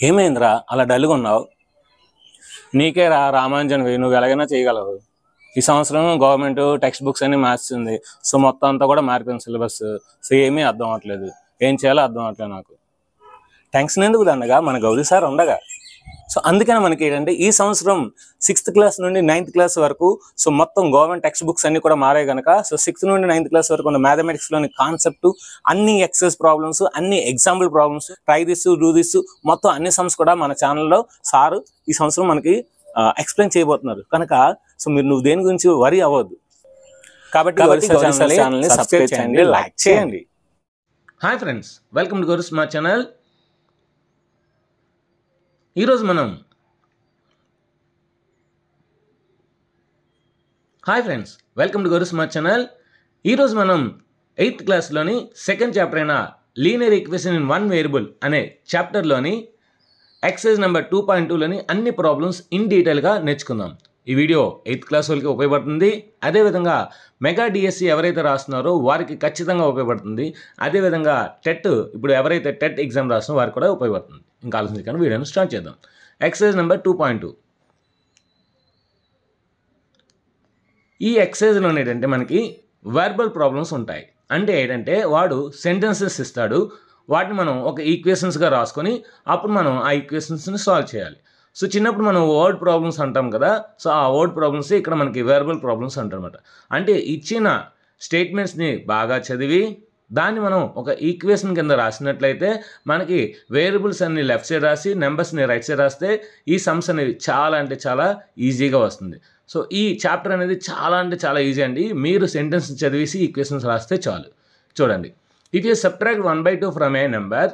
ఏమైందిరా అలా డల్గా ఉన్నావు? నీకే రామాంజన్వి, నువ్వు ఎలాగైనా చేయగలవు. ఈ సంవత్సరం గవర్నమెంట్ టెక్స్ట్ బుక్స్ అన్ని మార్చింది. సో మొత్తం అంతా కూడా మారిపోయింది సిలబస్. సో ఏమీ అర్థం అవ్వట్లేదు, ఏం చేయాలో అర్థం అవ్వట్లేదు నాకు. టెన్షన్ ఎందుకు దండగా, మన గౌరీ సార్ ఉండగా. సో అందుకని మనకి ఏంటంటే ఈ సంవత్సరం 6th క్లాస్ నుండి 9th క్లాస్ వరకు సో మొత్తం గవర్నమెంట్ టెక్స్ట్ బుక్స్ అన్ని కూడా మారాయి కనుక సో 6th నుండి 9th క్లాస్ వరకు ఉన్న మ్యాథమెటిక్స్లోని కాన్సెప్ట్, అన్ని ఎక్సైజ్ ప్రాబ్లమ్స్, అన్ని example problems, try this do this, మొత్తం అన్ని సమ్స్ కూడా మన ఛానల్లో సారు ఈ సంవత్సరం మనకి ఎక్స్ప్లెయిన్ చేయబోతున్నారు కనుక సో నువ్వు దేని గురించి వరి అవ్వద్దు. కాబట్టి ఛానల్ని సబ్స్క్రైబ్ చేయండి, లైక్ చేయండి. Hi friends, welcome to Gauri smart channel. ఈరోజు మనం ఈరోజు మనం 8th క్లాస్లోని సెకండ్ చాప్టర్ అయిన linear equation in one variable అనే చాప్టర్లోని ఎక్సైజ్ నెంబర్ 2.2లోని అన్ని ప్రాబ్లమ్స్ ఇన్ డీటెయిల్గా నేర్చుకుందాం. ఈ వీడియో 8th క్లాస్ వాళ్ళకి ఉపయోగపడుతుంది. అదేవిధంగా మెగా డిఎస్సి ఎవరైతే రాస్తున్నారో వారికి ఖచ్చితంగా ఉపయోగపడుతుంది. అదేవిధంగా టెట్, ఇప్పుడు ఎవరైతే టెట్ ఎగ్జామ్ రాస్తున్నారో వారికి కూడా ఉపయోగపడుతుంది. ఇంకా ఆలోచించకుండా వీడియోని స్టార్ట్ చేద్దాం. Exercise number 2.2. ఈ ఎక్సైజ్లో ఏంటంటే మనకి వర్బల్ ప్రాబ్లమ్స్ ఉంటాయి. అంటే ఏంటంటే వాడు సెంటెన్సెస్ ఇస్తాడు, వాటిని మనం ఒక ఈక్వేషన్స్గా రాసుకొని అప్పుడు మనం ఆ ఈక్వేషన్స్ని సాల్వ్ చేయాలి. సో చిన్నప్పుడు మనం వర్డ్ ప్రాబ్లమ్స్ అంటాం కదా, సో ఆ వర్డ్ ప్రాబ్లమ్స్ ఇక్కడ మనకి వర్బల్ ప్రాబ్లమ్స్ అంటారన్నమాట. అంటే ఇచ్చిన స్టేట్మెంట్స్ని బాగా చదివి దాన్ని మనం ఒక ఈక్వేషన్ కింద రాసినట్లయితే మనకి వేరియబుల్స్ అన్ని లెఫ్ట్ సైడ్ రాసి నెంబర్స్ని రైట్ సైడ్ రాస్తే ఈ సమ్స్ అనేవి చాలా అంటే చాలా ఈజీగా వస్తుంది. సో ఈ చాప్టర్ అనేది చాలా అంటే చాలా ఈజీ అండి. మీరు సెంటెన్స్ చదివేసి ఈక్వేషన్స్ రాస్తే చాలు. చూడండి, if you subtract 1/2 from a number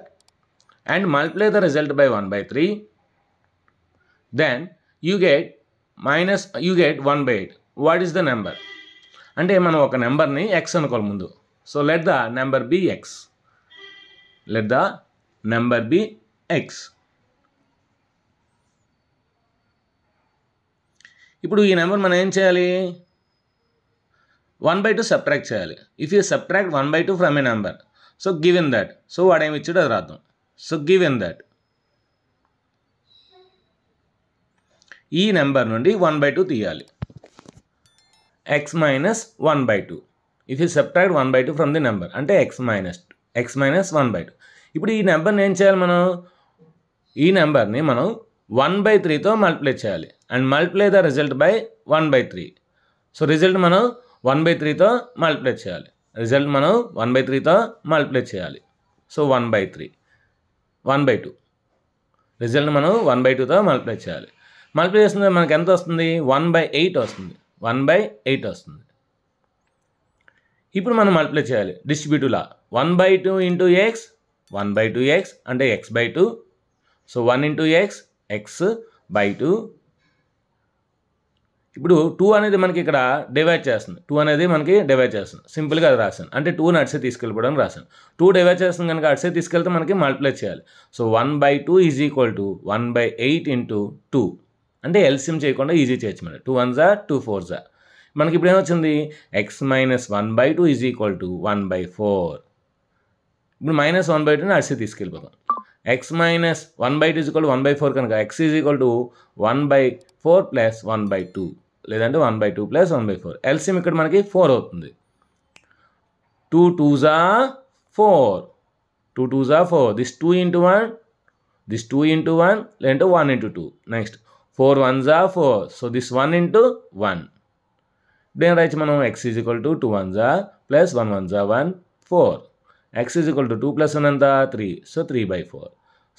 and multiply the result by 1/3, then you get 1/8. What is the number? అంటే మనం ఒక నెంబర్ని ఎక్స్ అనుకోవాలి ముందు. So let the number be x. ఇప్పుడు ఈ నెంబర్ మనం ఏం చేయాలి? 1/2 సబ్ట్రాక్ట్ చేయాలి. If you subtract 1/2 from a number, so given that, so వాడు ఏమి ఇచ్చాడో అది రాద్దాం. సో గివెన్ దట్ ఈ నెంబర్ నుండి 1/2 తీయాలి. x minus 1/2. If you subtract 1/2 from the number అంటే x minus 1/2. ఇప్పుడు ఈ నెంబర్ని ఏం చేయాలి? ఈ నెంబర్ని మనం 1/3తో మల్టిప్లై చేయాలి and multiply the result by 1/3. So result మనం 1/3తో మల్టిప్లై చేయాలి. సో 1/2 రిజల్ట్ మనం 1/2తో మల్టిప్లై చేయాలి. మల్టిప్లై చేస్తుంది మనకి ఎంత వస్తుంది? 1/8 వస్తుంది. ఇప్పుడు మనం మల్టిప్లై చేయాలి డిస్ట్రిబ్యూటివ్ లా. 1/2 ఇంటూ ఎక్స్, 1/2x అంటే x/2. So 1 into X, x/2. ఇప్పుడు 2 అనేది మనకి ఇక్కడ డివైడ్ చేస్తుంది. సింపుల్గా అది రాశాను. అంటే 2ని అడిసే తీసుకెళ్ళిపోవడం రాశాను. 2 డివైడ్ చేస్తుంది కనుక అడిసే తీసుకెళ్తే మనకి మల్టిప్లై చేయాలి. So 1/2 is equal to 1/8 into 2. అంటే ఎల్సిఎం చేయకుండా ఈజీ చేయొచ్చు మనం. 2 1s 2 4s. మనకి ఇప్పుడు ఏమొచ్చింది? x - 1/2 is equal to 1/4. ఇప్పుడు -1/2ని అడిసి తీసుకెళ్ళిపోతాం. x - 1/2 ఈజ్ ఈక్వల్ టు 1/4 కనుక x is equal to 1/4 plus 1/2, లేదంటే 1/2 ప్లస్ 1/4. ఎల్సిఎం ఇక్కడ మనకి 4 అవుతుంది. 2 2s 4. దిస్ 2 ఇంటూ 1, లేదంటే 1 into 2. Next 4 1s 4. So this 1 into 1. దేని రాయొచ్చు మనం? x is equal to 2 1s plus 1 1s 1 4. x is equal to 2 plus 1 ఎంత? 3. So 3/4.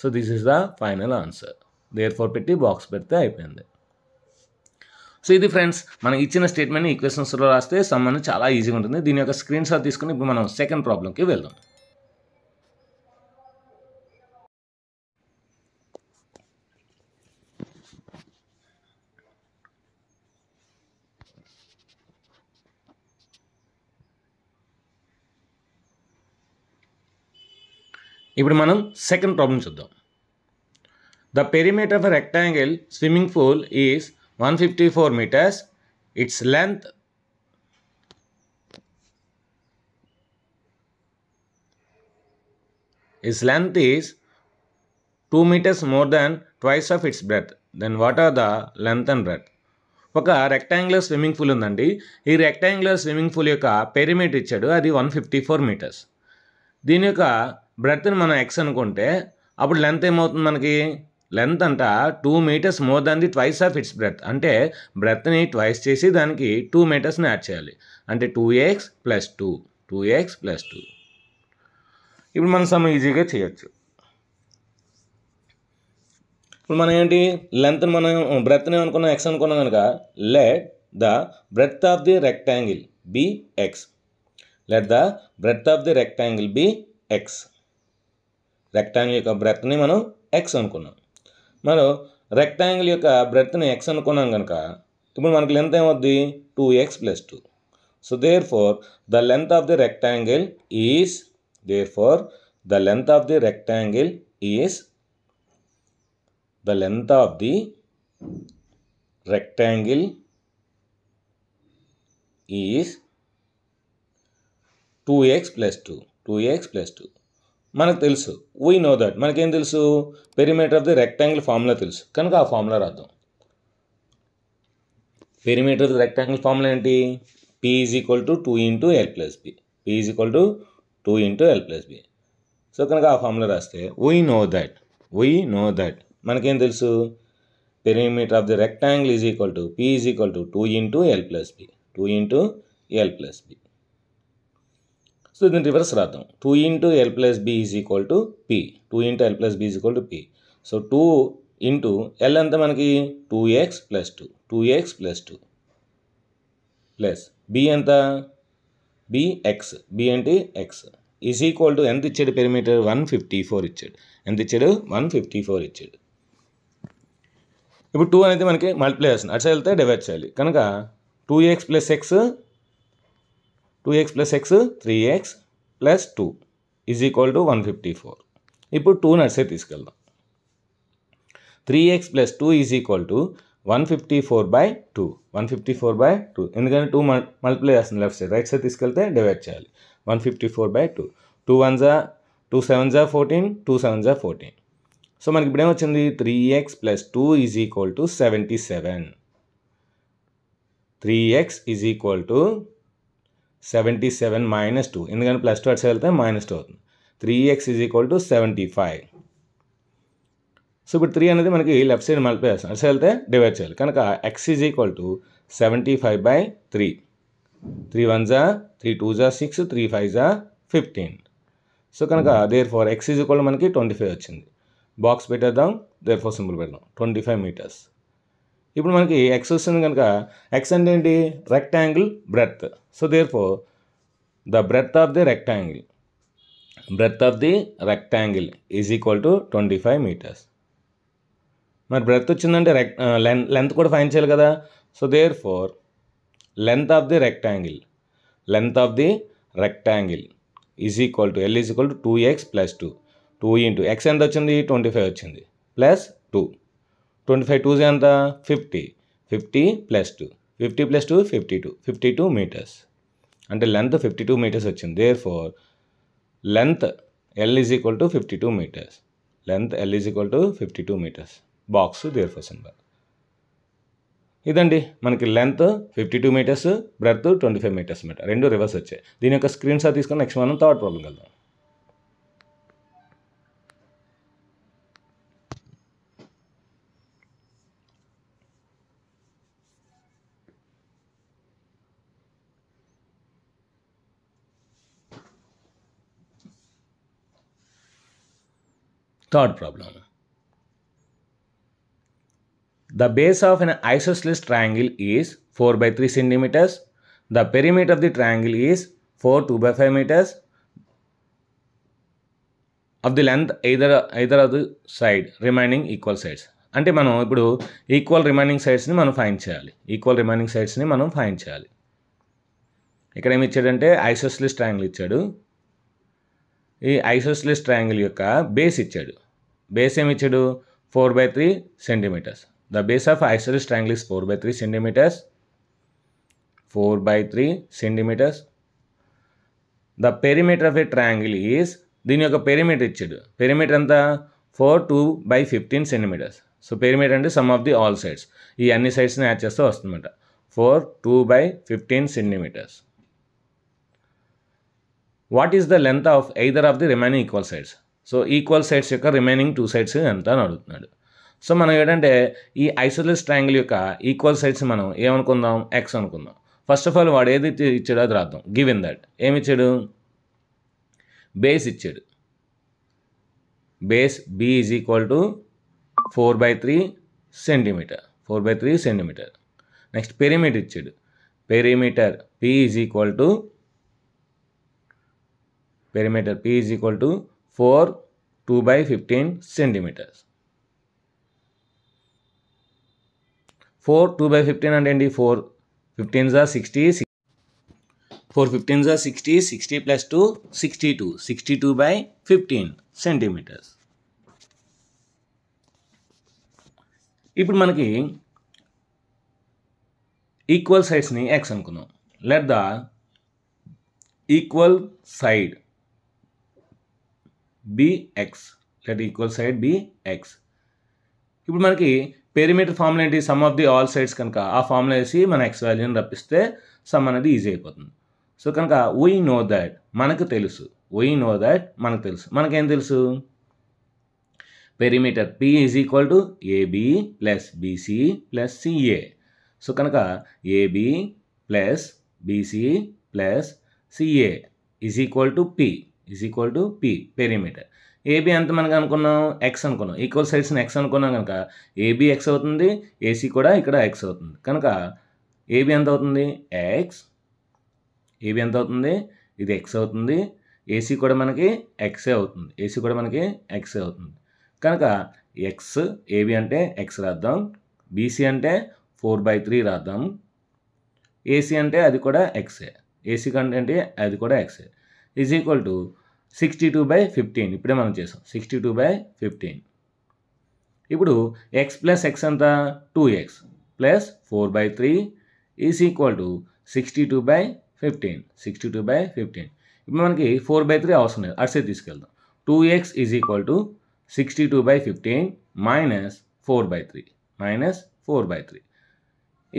So this is the final answer. Therefore పెట్టి box పెడితే అయిపోయింది. సో ఇది friends, మనం ఇచ్చిన స్టేట్మెంట్ని ఈక్వేషన్స్లో రాస్తే సమ్ అనేది చాలా ఈజీగా ఉంటుంది. దీని యొక్క స్క్రీన్ షాట్ తీసుకుని ఇప్పుడు మనం సెకండ్ ప్రాబ్లంకి వెళ్దాం. ఇప్పుడు మనం సెకండ్ ప్రాబ్లం చూద్దాం. The perimeter of rectangle swimming pool is 154 meters. Its length is 2 meters more than twice of its breadth, then what are the length and breadth? ఒక రెక్టాంగులర్ స్విమ్మింగ్ పూల్ ఉందండి. ఈ rectangular swimming pool యొక్క perimeter ఇచ్చాడు, అది 154 metres. దీని యొక్క బ్రెడ్త్ని మనం ఎక్స్ అనుకుంటే అప్పుడు లెంత్ ఏమవుతుంది మనకి? లెంత్ అంట 2 meters more than the twice of it's breadth. అంటే బ్రెడ్త్ని ట్వైస్ చేసి దానికి 2 metersని యాడ్ చేయాలి. అంటే 2x + 2, 2x + 2. ఇప్పుడు మనం సమ్ ఈజీగా చేయొచ్చు. ఇప్పుడు మనం ఏంటి, లెంత్ని మనం బ్రెడ్త్ని అనుకున్నాం, ఎక్స్ అనుకున్నాం కనుక let the breadth of the rectangle be X. Let the breadth of the rectangle be x. Rectangle యొక్క బ్రెడ్త్ని మనం ఎక్స్ అనుకున్నాం. మనం రెక్టాంగిల్ యొక్క బ్రెడ్త్ని ఎక్స్ అనుకున్నాం కనుక ఇప్పుడు మనకి లెంత్ ఏమవుద్ది? 2x + 2. So therefore the length of the rectangle is the length of the rectangle is 2x + 2. 2x + 2. మనకు తెలుసు, వీ నో దట్. మనకేం తెలుసు? Perimeter of the rectangle formula తెలుసు కనుక ఆ ఫార్ములా రాద్దాం. Perimeter of the rectangle formula ఏంటి? p = 2 × l + b. p = 2 × l + b. So కనుక ఆ ఫార్ములా రాస్తే వీ నో దట్ మనకేం తెలుసు? Perimeter of the rectangle p = 2 × l + b. 2 × l + b. So దీన్ని రివర్స్ రాద్దాం. 2 × l + b = p. 2 × l + b = p. So 2 × l ఎంత మనకి? 2x + 2. 2x + 2 ప్లస్ b ఎంత? bx. b అంటే x = ఎంత ఇచ్చాడు? పెరిమీటర్ 154 ఇచ్చాడు. ఎంత ఇచ్చాడు? 154 ఇచ్చాడు. ఇప్పుడు 2 అనేది మనకి మల్టిప్లై చేస్తుంది, అటు సైడ్ వెళ్తే డివైడ్ చేయాలి కనుక 2x + x 3x + 2 = 154. ఇప్పుడు 2ని అటు సైడ్ తీసుకెళ్దాం. 3x + 2 = 154/2. 154/2 ఎందుకంటే 2 మల్టిప్లై చేస్తుంది లెఫ్ట్ సైడ్, రైట్ సైడ్ తీసుకెళ్తే డివైడ్ చేయాలి. 154/2. 2 7 14, 2 7 14. సో మనకి ఇప్పుడు ఏమొచ్చింది? 3x + 2 = 77. 3x = 77 - 2 ఎందుకంటే +2 అటు సైడ్ వెళ్తే -2 అవుతుంది. 3x = 75. సో ఇప్పుడు 3 అనేది మనకి లెఫ్ట్ సైడ్ మల్టిప్లై చేస్తాం, అటు సైడ్ వెళ్తే డివైడ్ చేయాలి కనుక x = 75/3. 3 1 3 2 6 3 5 15. సో కనుక దేర్ ఫోర్ x = మనకి 25 వచ్చింది. బాక్స్ పెట్టేద్దాం, దేర్ ఫోర్ సింబల్ పెడదాం. 25 meters. ఇప్పుడు మనకి x వస్తుంది కనుక x అంటే ఏంటి? Rectangle breadth. So therefore the breadth of the rectangle is equal to 25 meters. మరి బ్రెడ్త్ వచ్చిందంటే లెంత్ కూడా ఫైండ్ చేయాలి కదా. So therefore length of the rectangle is equal to L = 2x + 2. 2 × x ఎంత వచ్చింది? 25 వచ్చింది ప్లస్ 2. 25 2 ఎంత? 50. 50 + 2. 50 + 2 52. 52 meters. అంటే లెంత్ 52 meters వచ్చింది. Therefore length L = 52 meters. Length L = 52 meters. Box therefore symbol. ఇదండి మనకి లెంత్ 52 meters, బ్రెడ్త్ 25 meters మాట. రెండు రివర్స్ వచ్చాయి. దీని యొక్క స్క్రీన్ షాట్ తీసుకొని నెక్స్ట్ మనం థర్డ్ ప్రాబ్లం వెళ్దాం. Third problem. The base of an isosceles triangle is 4/3 centimeters. The perimeter of the triangle is 4 2/5 meters. Of the length either of the side remaining equal sides. అంటే మనం ఇప్పుడు equal remaining సైడ్స్ని మనం find చేయాలి. ఇక్కడ ఏమి ఇచ్చాడంటే ఐసోస్సిలిస్ triangle ఇచ్చాడు. ఈ ఐసోస్సిలిస్ ట్రయాంగిల్ యొక్క బేస్ ఇచ్చాడు. బేస్ ఏమి ఇచ్చాడు? 4/3 centimeters. The base of isosceles triangle is 4/3 centimeters. 4/3 centimeters. The perimeter of a triangle is, దీని యొక్క పెరిమీటర్ ఇచ్చాడు. పెరిమీటర్ ఎంత? 4 2/15 సెంటీమీటర్స్. సో పెరిమీటర్ అంటే sum of the all sides. ఈ అన్ని సైడ్స్ని యాడ్ చేస్తే వస్తుందన్నమాట. 4 2/15 centimetres. What is the length of either of the remaining equal sides? So equal sides యొక్క రిమైనింగ్ 2 సైడ్స్ ఎంత అని అడుగుతున్నాడు. సో మనం ఏంటంటే ఈ ఐసోసెలస్ ట్రయాంగిల్ యొక్క ఈక్వల్ సైడ్స్ మనం ఏమనుకుందాం, ఎక్స్ అనుకుందాం. ఫస్ట్ ఆఫ్ ఆల్ వాడు ఏది ఇచ్చాడో అది రాద్దాం. గివెన్ దట్ ఏమి ఇచ్చాడు, బేస్ ఇచ్చాడు. Base B is equal to 4/3 centimetre. 4/3 centimetre. Next perimeter ఇచ్చాడు. Perimeter P is equal to 4 2/15 centimetres. 4 2/15 అంటే ఏంటి, 4 15s are 60, 4 15s are 60, 60 plus 2 62, 62/15 centimetres. ఇప్పుడు మనకి ఈక్వల్ సైడ్స్ని ఎక్స్ అనుకుందాం. Let the equal side be X. Let equal side be X. ఇప్పుడు మనకి perimeter formula ఏంటి, sum of the all sides. కనుక ఆ ఫార్ములా వేసి మన ఎక్స్ వాల్యూని రప్పిస్తే సమ్ అనేది ఈజీ అయిపోతుంది. సో కనుక వీ నో దట్, మనకు తెలుసు. మనకేం తెలుసు, perimeter P is equal to AB plus BC plus CA. So కనుక AB plus BC plus CA is equal to P perimeter. AB ఎంత మనకు అనుకున్నాం, ఎక్స్ అనుకున్నాం. ఈక్వల్ సైడ్స్ని ఎక్స్ అనుకున్నాం కనుక ఏబీ ఎక్స్ అవుతుంది, ఏసీ కూడా ఇక్కడ ఎక్స్ అవుతుంది. కనుక ఏబీ ఎంత అవుతుంది, ఎక్స్. ఏబీ ఎంత అవుతుంది, ఇది ఎక్స్ అవుతుంది. ఏసీ కూడా మనకి ఎక్సే అవుతుంది. కనుక ఎక్స్, ఏబీ అంటే ఎక్స్ రాద్దాం, బీసీ అంటే 4/3 రాద్దాం, ఏసీ అంటే అది కూడా ఎక్సే, ఏసీ కంటే అది కూడా ఎక్సే, ఈజ్ ఈక్వల్ టు 62/15. ఇప్పుడే మనం చేసాం 62/15. ఇప్పుడు ఎక్స్ ప్లస్ ఎక్స్ ఎంత, 2x plus 4/3 is equal to 62/15. ఇప్పుడు మనకి 4/3 అవసరం లేదు, అటు సైడ్ తీసుకెళ్దాం. 2x is equal to 62/15 minus 4/3.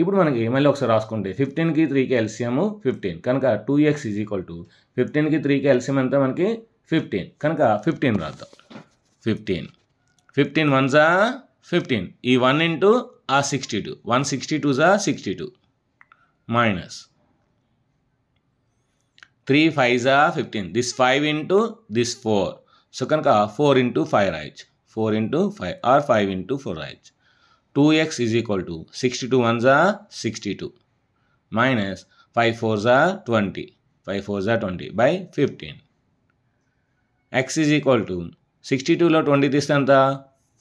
ఇప్పుడు మనకి మళ్ళీ ఒకసారి రాసుకుంటే 15కి 3కి ఎల్సిఎం 15. కనుక 2x ఈజ్ ఈక్వల్ టు 15కి 3కి ఎల్సిఎం ఎంత మనకి 15. కనుక 15 రాద్దాం. 15 1s are 15. ఈ 1 ఇంటూ ఆ 62, 162s are 62 minus 3 5s are 15. This 5 into this 4. So కనుక 4 ఇంటూ 5 రాయొచ్చు, 4 ఇంటూ 5 ఆర్ 5 ఇంటూ 4 రాయొచ్చు. 2x is equal to 62 1s are 62 minus 5 4s are 20, 5 4s are 20/15. x is equal to 62లో 20 తీస్తే ఎంత,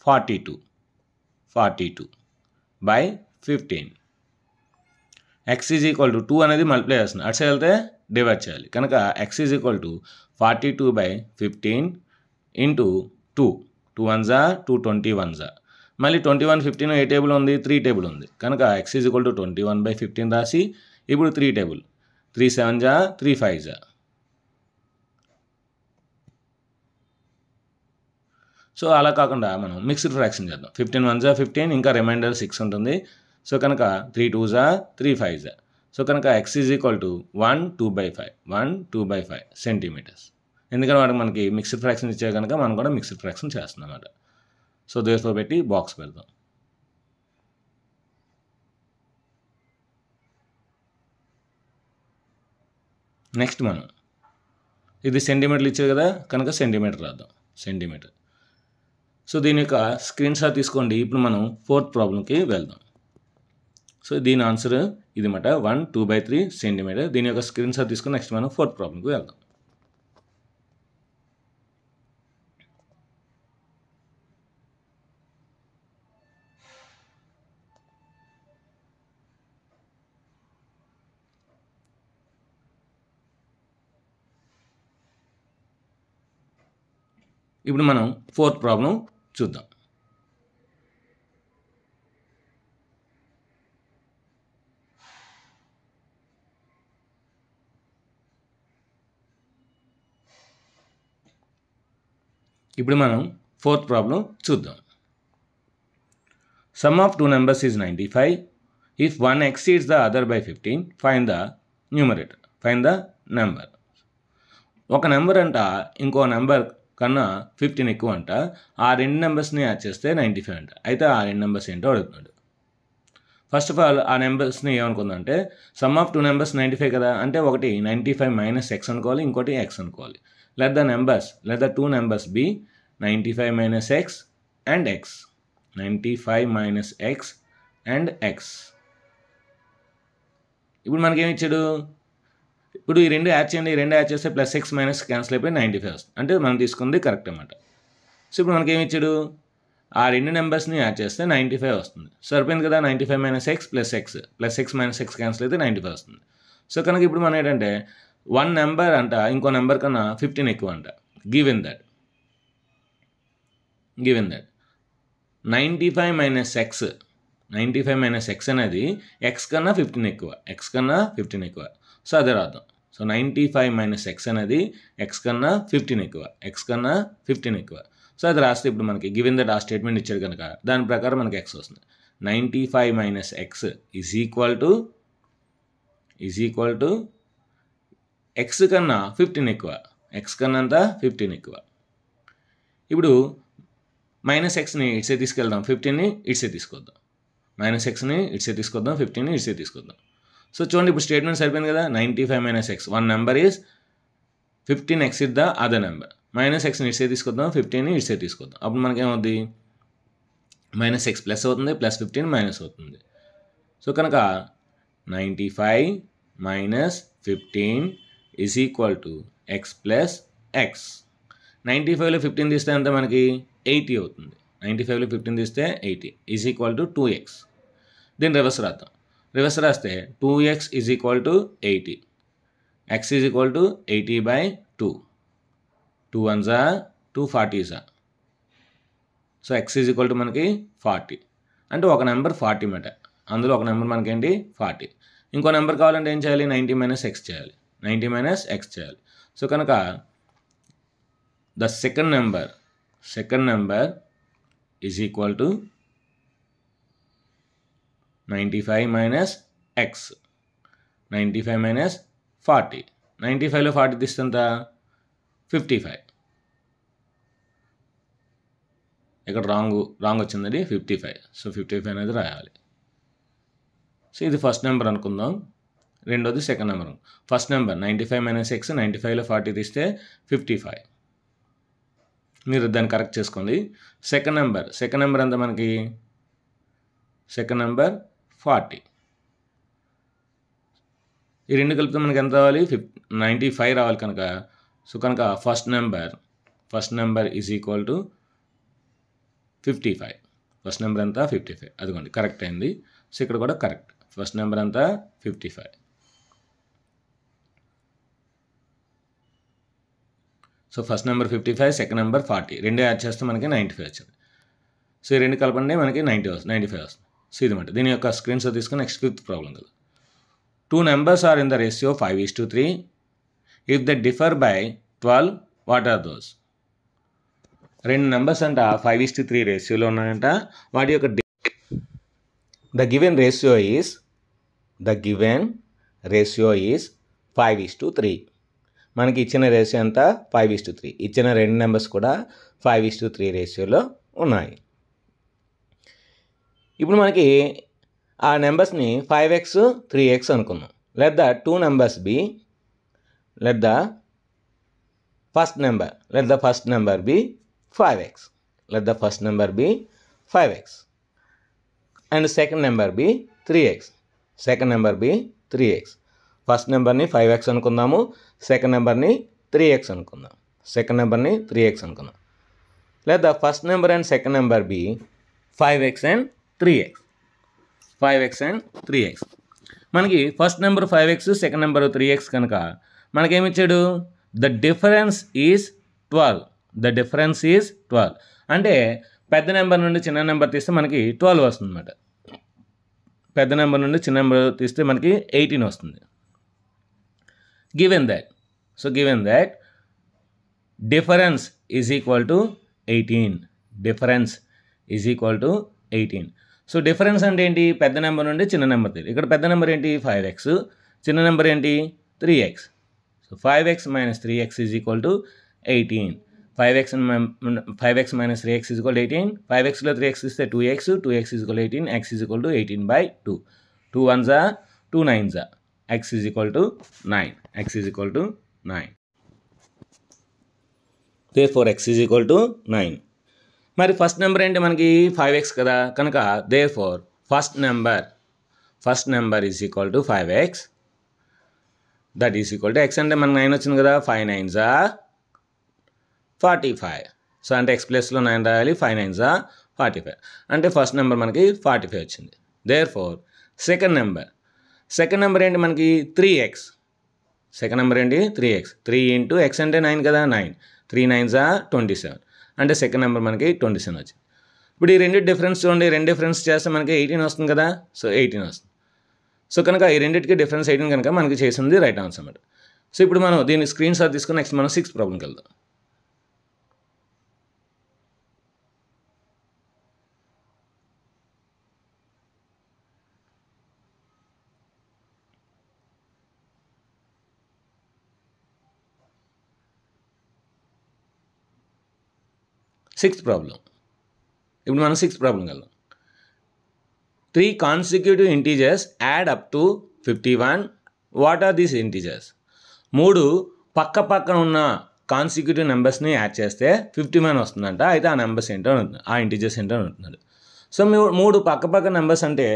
42/15. x is equal to 2 అనేది multiply చేస్తుంది, అటు side వెళ్తే డివైడ్ చేయాలి. కనుక x is equal to 42/15 into 2. 2 1s are 2, 21s are. మళ్ళీ 21 15 ఏ టేబుల్ ఉంది, 3 టేబుల్ ఉంది. కనుక x ఈజ్ ఈక్వల్ టు 21/15 రాసి ఇప్పుడు 3 table, 3 7s are 3 5s are. So అలా కాకుండా మనం మిక్స్డ్ ఫ్రాక్షన్ చేద్దాం. 15 1s are 15, ఇంకా రిమైండర్ 6 ఉంటుంది. సో కనుక 3 2s are 3 5s are. So కనుక x is equal to 1 2/5 centimetres. ఎందుకంటే వాడికి మనకి మిక్స్డ్ ఫ్రాక్షన్ ఇచ్చే కనుక మనం కూడా మిక్స్డ్ ఫ్రాక్షన్ చేస్తున్నాం అన్నమాట. సో దేశంలో పెట్టి బాక్స్ పెడదాం. నెక్స్ట్ మనం ఇది సెంటీమీటర్లు ఇచ్చారు కదా, కనుక సెంటీమీటర్ రాద్దాం. సెంటీమీటర్. సో దీని యొక్క స్క్రీన్ షాట్ తీసుకోండి. ఇప్పుడు మనం 4th ప్రాబ్లంకి వెళ్దాం. సో దీని ఆన్సర్ ఇది మాట 1 2/3 సెంటీమీటర్. దీని యొక్క స్క్రీన్ షాట్ తీసుకొని నెక్స్ట్ మనం 4th ప్రాబ్లంకి వెళ్దాం. ఇప్పుడు మనం 4th ప్రాబ్లం చూద్దాం. ఇప్పుడు మనం 4th ప్రాబ్లం చూద్దాం. Sum of two numbers is 95. If one exceeds the other by 15, find the numerator. Find the number. ఒక నెంబర్ అంట ఇంకో నెంబర్ కన్నా 15 ఎక్కువ అంట. ఆ రెండు నెంబర్స్ని యాడ్ చేస్తే 95 అంట. అయితే ఆ రెండు నెంబర్స్ ఏంటో అడుగుతున్నాడు. ఫస్ట్ ఆఫ్ ఆల్ ఆ నెంబర్స్ని ఏమనుకుందంటే సమ్ ఆఫ్ టూ నెంబర్స్ 95 కదా, అంటే ఒకటి 95 మైనస్ ఎక్స్ అనుకోవాలి, ఇంకోటి ఎక్స్ అనుకోవాలి. Let the two numbers be 95 minus x and x. 95 minus x and x. ఇప్పుడు మనకేమి ఇచ్చాడు, ఇప్పుడు ఈ రెండు యాడ్ చేయండి, ఈ రెండు యాడ్ చేస్తే ప్లస్ ఎక్స్ మైనస్ క్యాన్సిల్ అయిపోయి 95 వస్తుంది. అంటే మనం తీసుకుంది కరెక్ట్ అన్నమాట. సో ఇప్పుడు మనకేమి ఇచ్చాడు, ఆ రెండు నెంబర్స్ని యాడ్ చేస్తే 95 వస్తుంది. సరిపోయింది కదా, 95 minus X plus X minus X cancel అయితే 95 వస్తుంది. సో కనుక ఇప్పుడు మనం ఏంటంటే వన్ నెంబర్ అంట ఇంకో నెంబర్ కన్నా 15 ఎక్కువ అంట. గివెన్ దట్ 95 మైనస్ ఎక్స్ అనేది ఎక్స్ కన్నా 15 ఎక్కువ. సో అదే రాద్దాం. సో 95 మైనస్ ఎక్స్ అనేది ఎక్స్ కన్నా 15 ఎక్కువ. సో అది రాస్తే ఇప్పుడు మనకి గివెన్ దట్ ఆ స్టేట్మెంట్ ఇచ్చాడు కనుక దాని ప్రకారం మనకి ఎక్స్ వస్తుంది. 95 minus X is equal to X కన్నా 15 ఎక్కువ. ఎక్స్ కన్నా అంతా 15 ఎక్కువ. ఇప్పుడు మైనస్ ఎక్స్ని ఇట్సే తీసుకెళ్దాం, 15ని ఇట్సే తీసుకొద్దాం. మైనస్ ఎక్స్ని ఇట్సే తీసుకొద్దాం, 15ని ఇట్సే తీసుకొద్దాం. సో చూడండి ఇప్పుడు స్టేట్మెంట్ సరిపోయింది కదా. 95 minus X, one number is 15 X it the other number. Minus ఎక్స్ని ఇట్సే తీసుకొద్దాం, 15ని ఇట్సే తీసుకొద్దాం. అప్పుడు మనకేమవుద్ది, మైనస్ ఎక్స్ ప్లస్ అవుతుంది, ప్లస్ 15 మైనస్ అవుతుంది. సో కనుక 95 minus 15 is equal to X plus X. 95లో 15 తీస్తే అంతా మనకి 80 అవుతుంది. 95లో 15 తీస్తే 80 ఈజ్ ఈక్వల్ టు 2x. దీన్ని రివర్స్ రాద్దాం. రివర్స్ రాస్తే 2x is equal to 80. x is equal to 80/2. 2 1s 2 40s. So x is equal to మనకి 40. అంటే ఒక నెంబర్ 40 మాట. అందులో ఒక నెంబర్ మనకేంటి 40. ఇంకో నెంబర్ కావాలంటే ఏం చేయాలి, 90 మైనస్ ఎక్స్ చేయాలి. సో కనుక the second number is equal to 95 minus X. 95 minus 40. 95లో 40 తీస్తే ఎంత, 55. ఇక్కడ రాంగ్ వచ్చిందండి, 55. సో 55 అనేది రాయాలి. సో ఇది ఫస్ట్ నెంబర్ అనుకుందాం. రెండోది second number. First number 95 minus X, 95లో 40 తీస్తే 55. మీరు దాన్ని కరెక్ట్ చేసుకోండి. సెకండ్ నెంబర్ ఎంత మనకి, సెకండ్ నెంబర్ 40. ఈ రెండు కలిపితే మనకి ఎంత రావాలి, 95 రావాలి కనుక. సో కనుక first number is equal to 55. First number అంతా 55. అదిగోండి కరెక్ట్ అయింది. సో ఇక్కడ కూడా కరెక్ట్. ఫస్ట్ నెంబర్ అంతా 55. So first number 55, second number 40. రెండు యాడ్ చేస్తే మనకి 95 వచ్చింది. సో ఈ రెండు కలపండి మనకి 95 వస్తుంది. సో ఇది మాట. దీని యొక్క స్క్రీన్ షాట్ తీసుకుని నెక్స్ట్ 5th ప్రాబ్లం కదా. Two numbers are in the ratio 5:3. If they differ by 12, what are those? రెండు నెంబర్స్ అంట 5:3 రేషియోలో ఉన్నాయంట. వాటి యొక్క ద గివెన్ రేషియో ఈజ్ 5:3. మనకి ఇచ్చిన రేషియో అంతా 5:3. ఇచ్చిన రెండు నెంబర్స్ కూడా 5:3 రేషియోలో ఉన్నాయి. ఇప్పుడు మనకి ఆ నెంబర్స్ని 5x 3x అనుకున్నాం. Let the two numbers be, let the first number be 5x. And second number be 3x. First నెంబర్ని 5x అనుకుందాము, సెకండ్ నెంబర్ని 3x అనుకుందాం. Let the first number and second number be 5x and 3x. మనకి first number 5x, second number 3x కనుక మనకేమిచ్చాడు, the difference is 12. అంటే పెద్ద number నుండి చిన్న నెంబర్ తీస్తే మనకి 12 వస్తుంది అన్నమాట. పెద్ద నెంబర్ నుండి చిన్న నెంబర్ తీస్తే మనకి 18 వస్తుంది. Given that difference is equal to 18. Difference is equal to 18. So difference అంటే ఏంటి? పెద్ద నెంబర్ నుండి చిన్న నెంబర్ తెలియదు. ఇక్కడ పెద్ద నెంబర్ ఏంటి? 5x, చిన్న నెంబర్ ఏంటి? 3x. So 5x minus 3x is equal to 18. 5x minus 3x is equal to 18. 5xలో 3x ఇస్తే 2x, 2x is equal to 18, x is equal to 18/2. 2 1s are 2 9s are. x is equal to 9. x is equal to 9. therefore x is equal to 9. మరి first number ఏంటి? మనకి 5x కదా, కనుక therefore first number is equal to 5x. That is equal to x అంటే మనకు 9 వచ్చింది కదా, 5 9s are 45. So అంటే x ప్లస్లో 9 రాయాలి, 5 9s are 45. అంటే ఫస్ట్ నెంబర్ మనకి 45 వచ్చింది. therefore సెకండ్ నెంబర్ ఏంటి? మనకి 3x. సెకండ్ నెంబర్ ఏంటి? 3x. 3 ఇంటూ x అంటే 9 కదా, 9. 3 9s are 27. అంటే సెకండ్ నెంబర్ మనకి 27 వచ్చింది. ఇప్పుడు ఈ రెండు డిఫరెన్స్ చూడండి, రెండు డిఫరెన్స్ చేస్తే మనకి 18 వస్తుంది కదా, సో 18 వస్తుంది. సో కనుక ఈ రెండింటికి డిఫరెన్స్ 18 కనుక మనకి చేసింది రైట్ ఆన్సర్ అన్నమాట. సో ఇప్పుడు మనం దీన్ని స్క్రీన్ షాట్ తీసుకుని నెక్స్ట్ మనం 6th ప్రాబ్లంకి వెళ్దాం. Sixth problem. ఇప్పుడు మనం 6th ప్రాబ్లంకి వెళ్దాం. 3 consecutive integers add up to 51. What are these integers? 3 పక్కన ఉన్న కాన్సిక్యూటివ్ నెంబర్స్ని యాడ్ చేస్తే 51 వస్తుందంట. అయితే ఆ నెంబర్స్ ఏంటో ఆ ఇంటీజర్స్ ఏంటో అంటున్నాడు. సో 3 పక్క నెంబర్స్ అంటే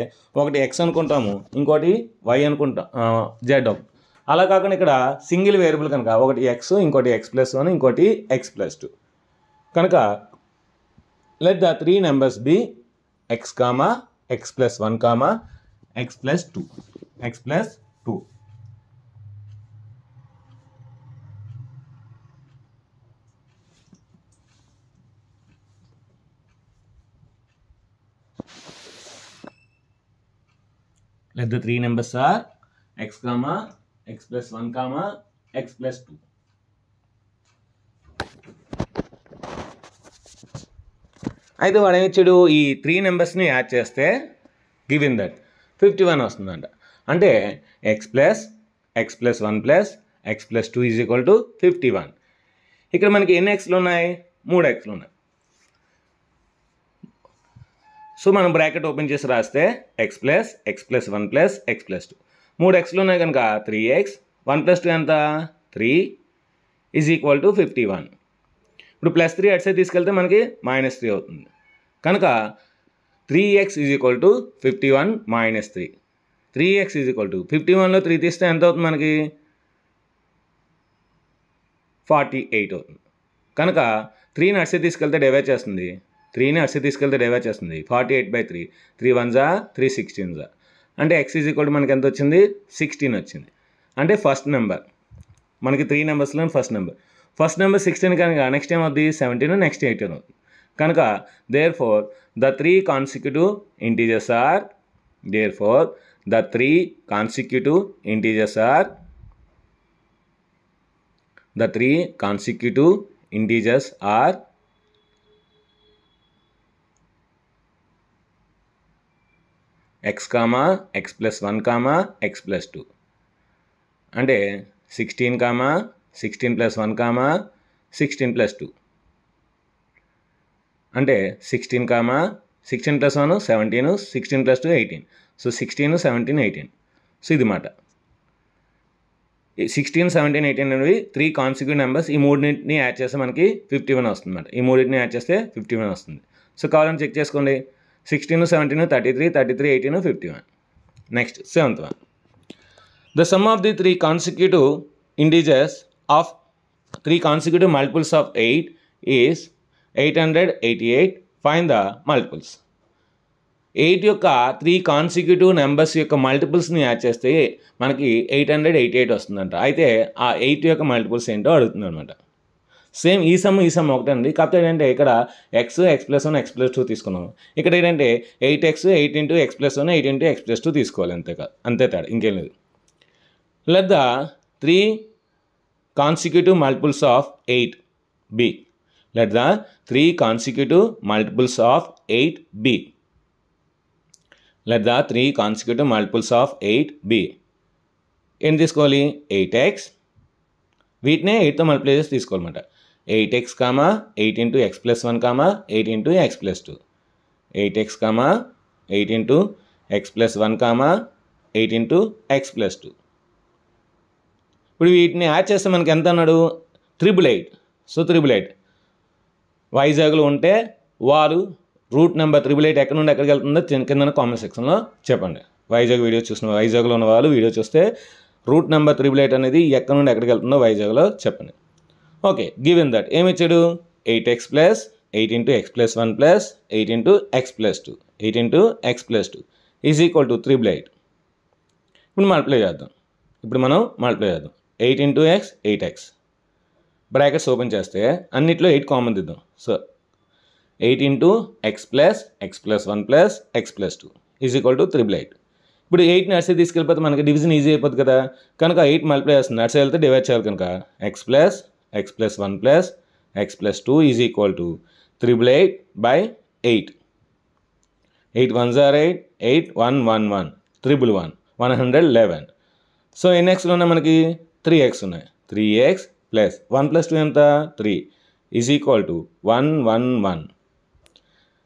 ఒకటి x అనుకుంటాము, ఇంకోటి y అనుకుంటాం, z ఒకటి. అలా కాకుండా ఇక్కడ సింగిల్ వేరియబుల్ కనుక ఒకటి x, ఇంకోటి x+1, ఇంకోటి x+2. కనుక let the 3 numbers be x, x+1, x+2. Let the 3 numbers are x, x+1, x+2. అయితే వాడు ఏమి ఇచ్చాడు? ఈ 3 నెంబర్స్ని యాడ్ చేస్తే గివెన్ దట్ 51 వస్తుందంట. అంటే x+1 x+2 is equal to 51. ఇక్కడ మనకి ఎన్ని x'లు ఉన్నాయి? 3 x'లు ఉన్నాయి. సో మనం బ్రాకెట్ ఓపెన్ చేసి రాస్తే x+, x+1 x+2. 3 x'లు ఉన్నాయి కనుక 3x, 1+2 ఎంత? 3 ఈజ్ ఈక్వల్ టు 51. ఇప్పుడు +3 అటు సైడ్ తీసుకెళ్తే మనకి -3 అవుతుంది. కనుక 3x is equal to 51 - 3. 3x is equal to 51లో 3 తీస్తే ఎంత అవుతుంది మనకి? 48 అవుతుంది. కనుక 3ని అటు సైడ్ తీసుకెళ్తే డివైడ్ చేస్తుంది. 48/3. 3 1s are 3 16s are. అంటే x ఈజ్ ఈక్వల్ టు మనకి ఎంత వచ్చింది? 16 వచ్చింది. అంటే ఫస్ట్ నెంబర్ మనకి 3 నెంబర్స్లో ఫస్ట్ నెంబర్ 16 కనుక నెక్స్ట్ ఏమవుద్ది? 17, నెక్స్ట్ 18 అవుతుంది. కనుక therefore the 3 consecutive integers are x, x+1, x+2. అంటే 16, 16+1, 16+2. అంటే 16, 16+1 17, 16+2 18. సో 16, 17, 18. సో ఇది మాట 16, 17, 18 అనేవి 3 కాన్సిక్యూటివ్ నెంబర్స్. ఈ మూడింటిని యాడ్ చేస్తే మనకి 51 వస్తుంది అన్నమాట. ఈ మూడింటిని యాడ్ చేస్తే 51 వస్తుంది. సో కావాలని చెక్ చేసుకోండి. 16, 17, 33, 18, 51. Next 7th one. The sum of the 3 consecutive integers of 3 consecutive multiples of 8 is 888. Find the multiples. 8 యొక్క 3 కాన్సిక్యూటివ్ నెంబర్స్ యొక్క మల్టిపుల్స్ని యాడ్ చేస్తే మనకి 888 వస్తుందంట. అయితే ఆ 8 యొక్క మల్టిపుల్స్ ఏంటో అడుగుతుంది అనమాట. సేమ్ ఈ సమ్ ఒకటే అండి. కాకపోతే ఏంటంటే ఇక్కడ x, x+1, x+2 తీసుకున్నాము. ఇక్కడ ఏంటంటే 8x, 8 × x+1, 8 × x+2 తీసుకోవాలి. అంతే తేడా, ఇంకేం లేదు. Let the 3 consecutive multiples of 8 be. Let the 3 consecutive multiples of 8 be. Let the 3 consecutive multiples of 8 be. ఏం తీసుకోవాలి 8x, వీటినే 8తో మల్టిప్లై చేసి తీసుకోవాలన్నమాట. 8x, 8 into x plus 1, 8 into x plus 2. 8x, 8 into x plus 1, 8 into x plus 2. ఇప్పుడు వీటిని add చేస్తే మనకి ఎంత అన్నాడు 888. సో 888 వైజాగ్లో ఉంటే వారు రూట్ నెంబర్ 888 ఎక్కడ నుండి ఎక్కడికి వెళ్తుందో కింద కామెంట్ సెక్షన్లో చెప్పండి. వైజాగ్ వీడియో చూసిన వైజాగ్లో ఉన్న వాళ్ళు వీడియో చూస్తే రూట్ నెంబర్ 888 అనేది ఎక్కడ నుండి ఎక్కడికి వెళ్తుందో వైజాగ్లో చెప్పండి. ఓకే, గివెన్ దట్ ఏమి ఇచ్చాడు 8x plus 8 into x plus 1 plus 8 into x plus 2. 8 into x plus 2 is equal to 888. ఇప్పుడు మల్టిప్లై చేద్దాం. ఇప్పుడు మనం మల్టిప్లై చేద్దాం. 8 into x 8x, brackets open చేస్తే అన్నిట్లో 8 కామన్ దిద్దాం. So 8 into x plus 1 plus x plus 2 is equal to 888. ఇప్పుడు 8ని అటు సైడ్ తీసుకెళ్ళిపోతే మనకి డివిజన్ ఈజీ అయిపోతుంది కదా, కనుక 8 మల్టిప్లై చేస్తుంది, అటు సైడ్ వెళ్తే డివైడ్ చేయాలి కనుక x plus 1 plus x plus 2 is equal to 888 by 8. 8 1s are 8, 8 1 1 1, 111, 111. So ఎన్ని ఎక్స్లు ఉన్నాయి మనకి 3x ఉన్నాయి. 3x ప్లస్ 1 plus 2 ఎంత 3 is equal to 111.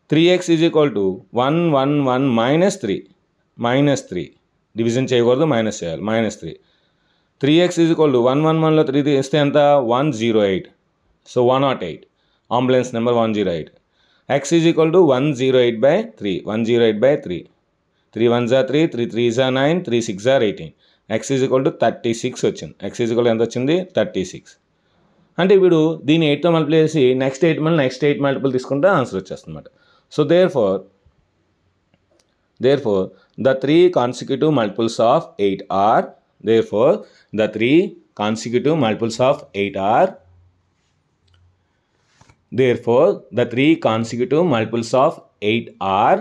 3x is equal to 111 minus 3. Division చేయకూడదు, మైనస్ చేయాలి. -3. 3x ఈజ్ ఈక్వల్ టు 111లో 3 తీస్తే ఎంత 108. So 108, ambulance number 108. x is equal to 108 by 3. 108 by 3. 3 1s are 3, 3 3s are 9, 3 6s are 18. x is equal to 36 వచ్చింది. x is equal ఎంత వచ్చింది 36. అంటే ఇప్పుడు దీన్ని 8తో మల్టిప్లై చేసి నెక్స్ట్ 8 మల్టిపుల్ తీసుకుంటే ఆన్సర్ వచ్చేస్తుంది అనమాట. So therefore the 3 consecutive multiples of 8 are the 3 consecutive multiples of 8 are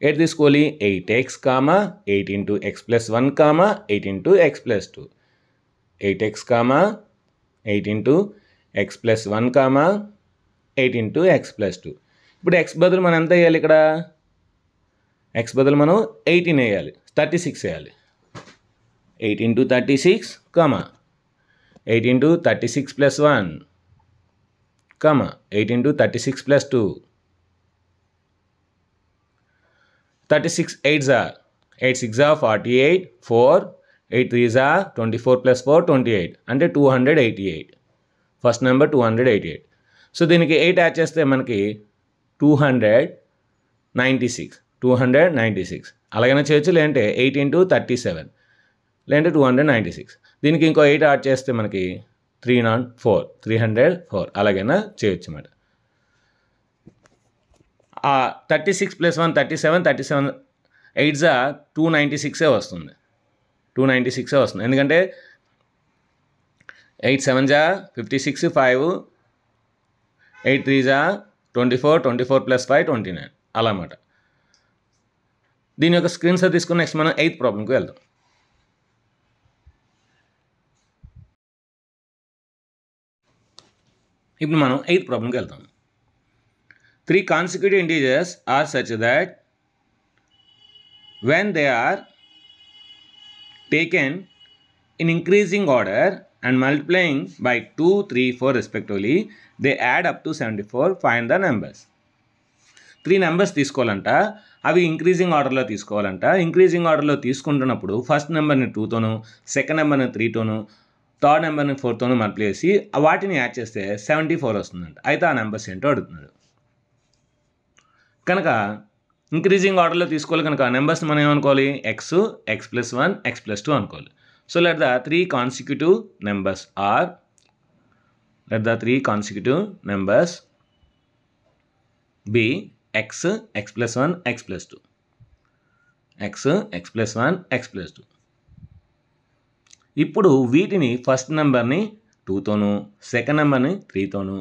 eight తీసుకోవాలి 8x, 8 into x plus 1, 8 into x plus 2. 8x, 8 into x plus 1, 8 into x plus 2. ఇప్పుడు x బదులు మనం ఎంత వేయాలి, ఇక్కడ x బదులు మనం 18 వేయాలి, 36 వేయాలి. 8 into 36, 8 into 36 plus 1, 8 into 36 plus 2. 36 8s are 8 6s are 48, 4 8 3s are 24 plus 4 28, అంటే 288. First number 288. సో దీనికి 8 యాడ్ చేస్తే మనకి 296. అలాగైనా చేయొచ్చు, లేదంటే 8 into 37, లేదంటే 296. దీనికి ఇంకో 8 యాడ్ చేస్తే మనకి 304 అలాగైనా చేయొచ్చు అన్నమాట. 36 plus 1 37 8s are 296 వస్తుంది. 296 వస్తుంది, ఎందుకంటే 8 7s are 56, 5 8 3s are 24 plus 5 29 అలా అన్నమాట. దీని యొక్క స్క్రీన్ షాట్ తీసుకుని నెక్స్ట్ మనం 8th ప్రాబ్లంకి వెళ్దాం. ఇప్పుడు మనం 8th ప్రాబ్లంకి వెళ్తాం. 3 consecutive integers are such that when they are taken in increasing order and multiplying by 2, 3, 4 respectively, they add up to 74. Find the numbers. 3 numbers తీసుకోవాలంట, అవి ఇంక్రీజింగ్ ఆర్డర్లో తీసుకోవాలంట. ఇంక్రీజింగ్ ఆర్డర్లో తీసుకుంటున్నప్పుడు ఫస్ట్ నెంబర్ని 2తోను, సెకండ్ నెంబర్ని 3తోను, థర్డ్ నెంబర్ని 4తోను మల్టిప్లై చేసి వాటిని యాడ్ చేస్తే 74 వస్తుందంట. అయితే ఆ నెంబర్స్ ఏంటో అడుగుతున్నాడు. కనుక ఇంక్రీజింగ్ ఆర్డర్లో తీసుకోవాలి కనుక నెంబర్స్ మనం ఏమనుకోవాలి, x plus 1 x plus 2 అనుకోవాలి. So let the 3 consecutive numbers be x plus 1 x plus 2. x plus 1 x plus 2. ఇప్పుడు వీటిని ఫస్ట్ నెంబర్ని 2తోను, సెకండ్ నెంబర్ని 3తోను,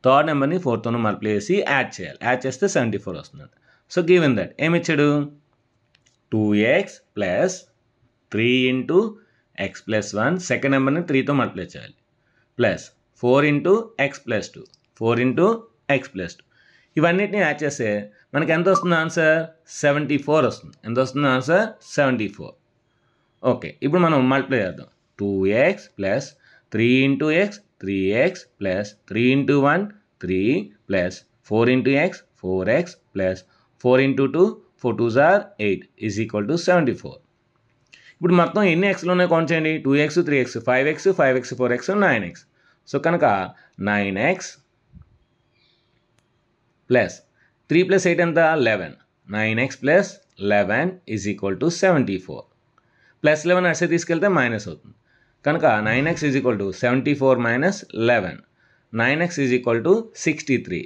థర్డ్ నెంబర్ని 4తోను మల్టిప్లై చేసి యాడ్ చేయాలి. యాడ్ చేస్తే 74 వస్తుంది. సో గివెన్ దట్ ఏమి ఇచ్చాడు 2x plus 3 into x plus 1, second నెంబర్ని 3తో మల్టిప్లై చేయాలి, plus 4 into x plus 2 4 into x plus 2 ఇవన్నిటిని యాడ్ చేస్తే మనకి ఎంత వస్తుంది ఆన్సర్ 74 వస్తుంది. ఎంత వస్తుంది ఆన్సర్ 74. ఓకే, ఇప్పుడు మనం మల్టిప్లై చేద్దాం. 2x plus 3 into X 3x plus 3 into 1 3 plus 4 into X 4x plus 4 into 2 4 2s are 8 is equal to 74. ఇప్పుడు మొత్తం ఎన్ని ఎక్స్లు ఉన్నాయో కౌంట్ చేయండి. 2x 3x 5x 5x 4x 9x. So కనుక 9x ప్లస్ 3 ప్లస్ 8 ఎంత 11. 9x plus 11 is equal to 74. Plus 11 అట్సే తీసుకెళ్తే minus అవుతుంది. కనుక 9x is equal to 74 minus 11. 9x is equal to 63.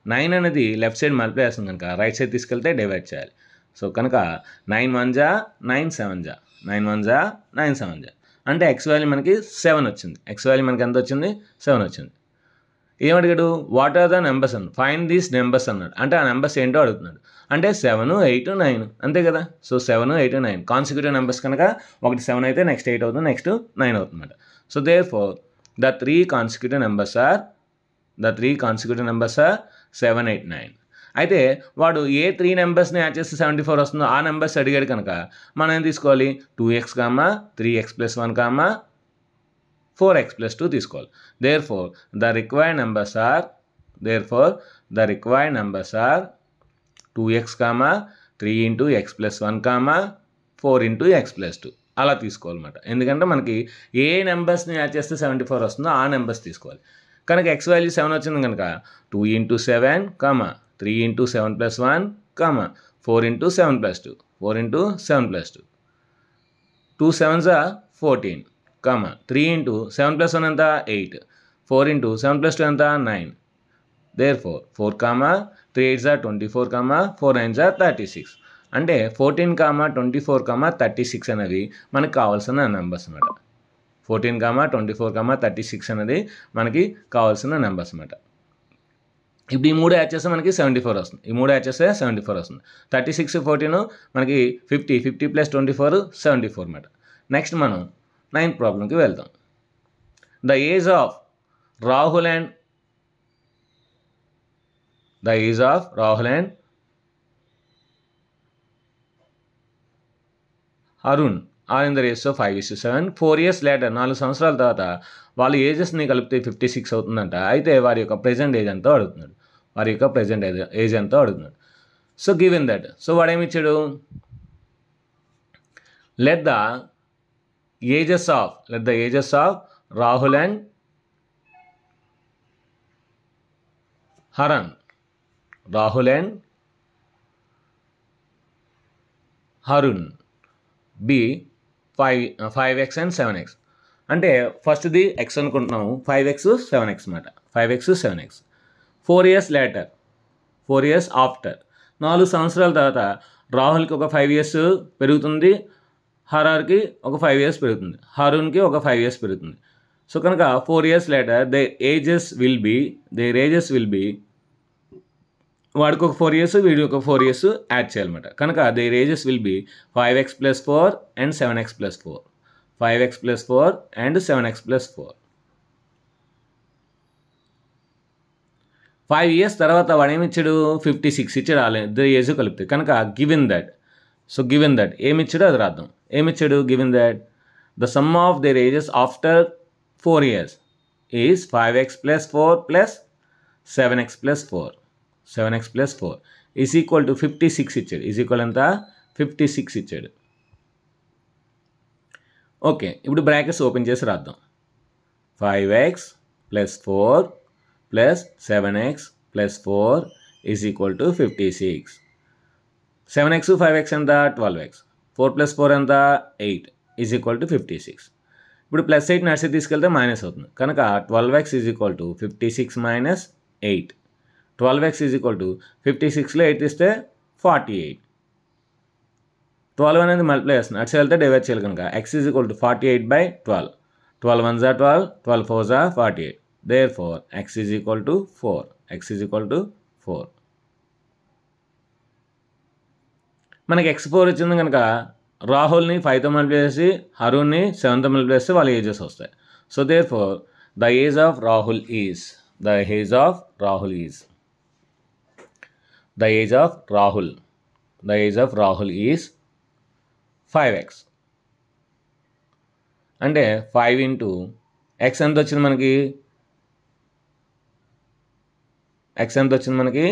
9 అనేది లెఫ్ట్ సైడ్ మల్టిప్లై చేస్తుంది కనుక రైట్ సైడ్ తీసుకెళ్తే divide చేయాలి. సో కనుక 9 1 జా 9 7 జా 9 1 జా 9 7 జా అంటే ఎక్స్ వాల్యూ మనకి 7 వచ్చింది. ఎక్స్ వాల్యూ మనకి ఎంత వచ్చింది 7 వచ్చింది. ఏమడిగాడు వాట్ ఆర్ ద నెంబర్స్ అన్నాడు. ఫైండ్ దీస్ నెంబర్స్ అన్నాడు. అంటే ఆ నెంబర్స్ ఏంటో అడుగుతున్నాడు. అంటే 7 8 9 అంతే కదా. సో 7 8 9 కాన్సిక్యూటివ్ నెంబర్స్ కనుక ఒకటి 7 అయితే నెక్స్ట్ 8 అవుతుంది, నెక్స్ట్ 9 అవుతుంది అన్నమాట. So therefore the three consecutive numbers are 7 8 9. అయితే వాడు ఏ 3 నెంబర్స్ని యాడ్ చేస్తే 74 వస్తుందో ఆ నెంబర్స్ అడిగాడు కనుక మనం ఏం తీసుకోవాలి 2x, 3x plus 1, 4x plus 2 తీసుకోవాలి. Therefore the required numbers are 2x, 3 into x plus 1, 4 into x plus 2 అలా తీసుకోవాలన్నమాట. ఎందుకంటే మనకి ఏ నెంబర్స్ని యాడ్ చేస్తే 74 వస్తుందో ఆ నెంబర్స్ తీసుకోవాలి. కనుక ఎక్స్ వాల్యూ 7 వచ్చింది కనుక 2 into 7, 3 into 7 plus 1, 4 into 7 plus 2 4 into 7 plus 2 2 7s are 14, 3 into 7 plus 1 ఎంత 8, 4 ఇంటూ 7 ప్లస్ 2 ఎంత 9. Therefore 4, 3 8s are 24, 4 9s are 36. అంటే 14, 24, 36 అనేది మనకు కావాల్సిన నెంబర్స్ అన్నమాట. 14, 24, 36 అనేది మనకి కావాల్సిన నెంబర్స్ అన్నమాట. ఇప్పుడు ఈ 3 యాడ్ చేస్తే మనకి 74 వస్తుంది. 74 వస్తుంది. 36 14 మనకి 50 ప్లస్ 24 74 అన్నమాట. నెక్స్ట్ మనం 9th ప్రాబ్లంకి వెళ్దాం. The age of Rahul and Arun are in the ratio 5:7. 4 years later 4 సంవత్సరాల తర్వాత వాళ్ళ ఏజెస్ని కలిపితే 56 అవుతుందంట. అయితే వారి యొక్క ప్రెజెంట్ ఏజ్ ఎంతో అడుగుతున్నాడు. సో గివెన్ దట్ సో వాడు ఏమి ఇచ్చాడు let the ages of Rahul and Arun be 5x and 7x. అంటే ఫస్ట్ది x అనుకుంటున్నాము 5x 7x అన్నమాట. 5x 7x 4 years ఆఫ్టర్ 4 సంవత్సరాల తర్వాత రాహుల్కి ఒక 5 years పెరుగుతుంది, హరార్కి ఒక 5 years పెరుగుతుంది, హరుణ్కి ఒక 5 years పెరుగుతుంది. సో కనుక 4 years later their ages will be వాడికి ఒక 4 years వీడికి ఒక 4 years యాడ్ చేయాలన్నమాట. కనుక their ages will be 5x plus 4 and 7x plus 4. 5x plus 4 and 7x plus 4. 5 years తర్వాత వాడు ఏమి ఇచ్చాడు 56 ఇచ్చాడు. ఇద్దరు ఏజ్ కలిపితే కనుక గివెన్ దట్ ఏమి ఇచ్చాడు అది రాద్దాం. ఏమి ఇచ్చాడు given that the sum of their ages after 4 years is 5x plus 4 plus 7x plus 4 is equal to 56 ఇచ్చాడు. ఈజ్ ఈక్వల్ ఎంత 56 ఇచ్చాడు. ఓకే, ఇప్పుడు బ్రాకెట్స్ ఓపెన్ చేసి రాద్దాం. 5x plus 4 plus 7x plus 4 is equal to 56. 7x 5x ఎంత 12x, 4 plus 4 ఎంత 8 is equal to 56. ఇప్పుడు plus 8 నడిచి తీసుకెళ్తే మైనస్ అవుతుంది. కనుక 12x is equal to 56 minus 8. 12x is equal to 56లో 8 తీస్తే 48. 12 అనేది మల్టిప్లై చేస్తుంది, అటు వెళ్తే డివైడ్ చేయాలి కనుక x is equal to 48/12. 12 1s are 12, 12 4s are 48. Therefore x is equal to 4. మనకి x4 వచ్చింది కనుక రాహుల్ని 5తో మల్టిప్లై చేసి హరుణ్ని 7తో మల్టిప్లై చేస్తే వాళ్ళ ఏజెస్ వస్తాయి. So therefore The age of Rahul is. The age of Rahul is. The age of Rahul. The age of Rahul is 5x. అంటే 5 into X ఎంత వచ్చింది మనకి? ఎక్స్ ఎంత వచ్చింది మనకి?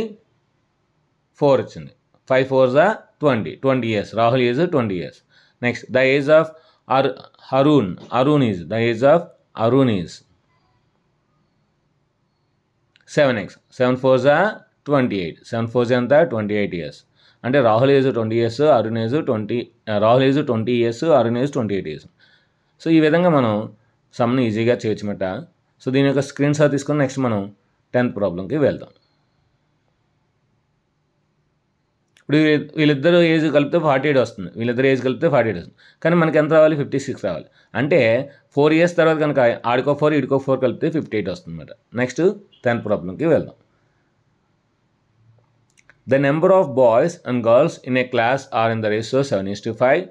4 వచ్చింది. 5 4s are 20 years. Rahul is 20 years. Next, the age of Arun is. The age of Arun is 7x. 7 4s are 28. 7 4s ఎంత? 28 years. అంటే Rahul age 20 years, Arun age 20. Rahul age 20 years, Arun age 28 years. So ఈ విధంగా మనం సమ్ని ఈజీగా చేయొచ్చమాట. సో దీని యొక్క screen shot తీసుకొని next మనం 10th ప్రాబ్లంకి వెళ్దాం. ఇప్పుడు వీళ్ళిద్దరు ఏజ్ కలిపితే 48 వస్తుంది. వీళ్ళిద్దరు ఏజ్ కలిపితే 48 వస్తుంది. కానీ మనకి ఎంత రావాలి? 56 రావాలి. అంటే 4 years తర్వాత కనుక ఆడికో 4 ఈడికో 4 కలిపితే 58 వస్తుంది అనమాట. నెక్స్ట్ 10th ప్రాబ్లంకి వెళ్దాం. The number of boys and girls in a class are in the ratio 7:5.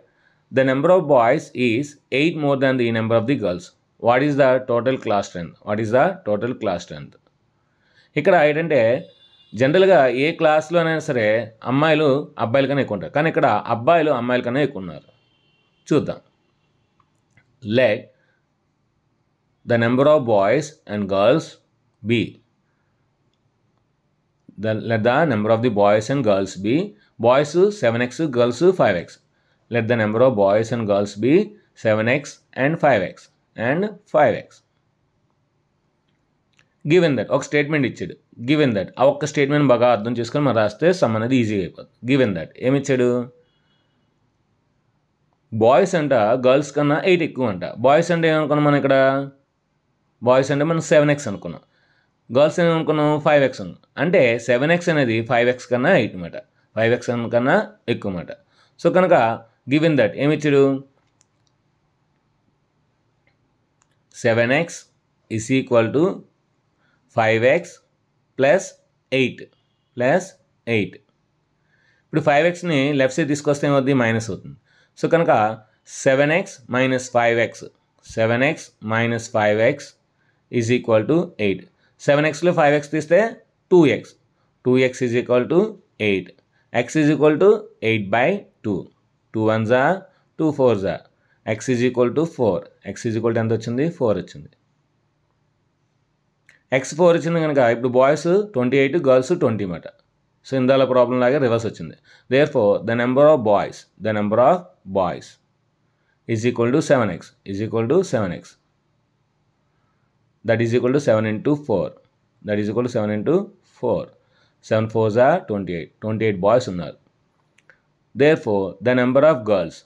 The number of boys is 8 more than the number of the girls. What is the total class strength? What is the total class strength? ఇక్కడ ఏంటంటే జనరల్గా ఏ క్లాస్లో అయినా సరే అమ్మాయిలు అబ్బాయిల కన్నా ఎక్కువ ఉంటారు. కానీ ఇక్కడ అబ్బాయిలు అమ్మాయిల కన్నా ఎక్కువ ఉన్నారు. చూద్దాం. Let the number of boys and girls be. Let the number of the boys and girls be. Boys 7x, girls 5x. Let the number of boys and girls be 7x and 5x and 5x. Given that, ఒక statement ఇచ్చాడు. Given that, ఆ ఒక్క statement బాగా అర్థం చేసుకొని మనం రాస్తే sum అనేది ఈజీగా అయిపోతుంది. గివెన్ దట్ ఏమి ఇచ్చాడు? బాయ్స్ అంట గర్ల్స్ కన్నా 8 ఎక్కువ అంట. బాయ్స్ అంటే ఏమనుకున్నాం మనం ఇక్కడ? బాయ్స్ అంటే మనం 7x అనుకున్నాం. గర్ల్స్ ఏమనుకున్నాం? 5x అనుకున్నాం. అంటే 7x అనేది 5x కన్నా 8 అన్నమాట. 5x కన్నా ఎక్కువ అన్నమాట. సో కనుక గివెన్ దట్ ఏమి ఇచ్చాడు? 7x is equal to 5x plus 8 plus 8. ఇప్పుడు 5xని లెఫ్ట్ సైడ్ తీసుకొస్తే ఏమవుతుంది? మైనస్ అవుతుంది. సో కనుక 7x minus 5x 7x minus 5x is equal to 8. 7xలో 5x తీస్తే 2x. 2x is equal to 8. x is equal to 8/2. 2 1s are 2 4s are. x is equal to 4. x is equal to ఎంత వచ్చింది? 4 వచ్చింది. x 4 వచ్చింది కనుక ఇప్పుడు boys 28, girls 20 అన్నమాట. So ఇందులో problem లాగా రివర్స్ వచ్చింది. Therefore the number of boys is equal to 7x is equal to 7x. That is equal to 7 into 4. That is equal to 7 into 4. 7 4s are 28. 28 boys ఉన్నారు. Therefore the number of girls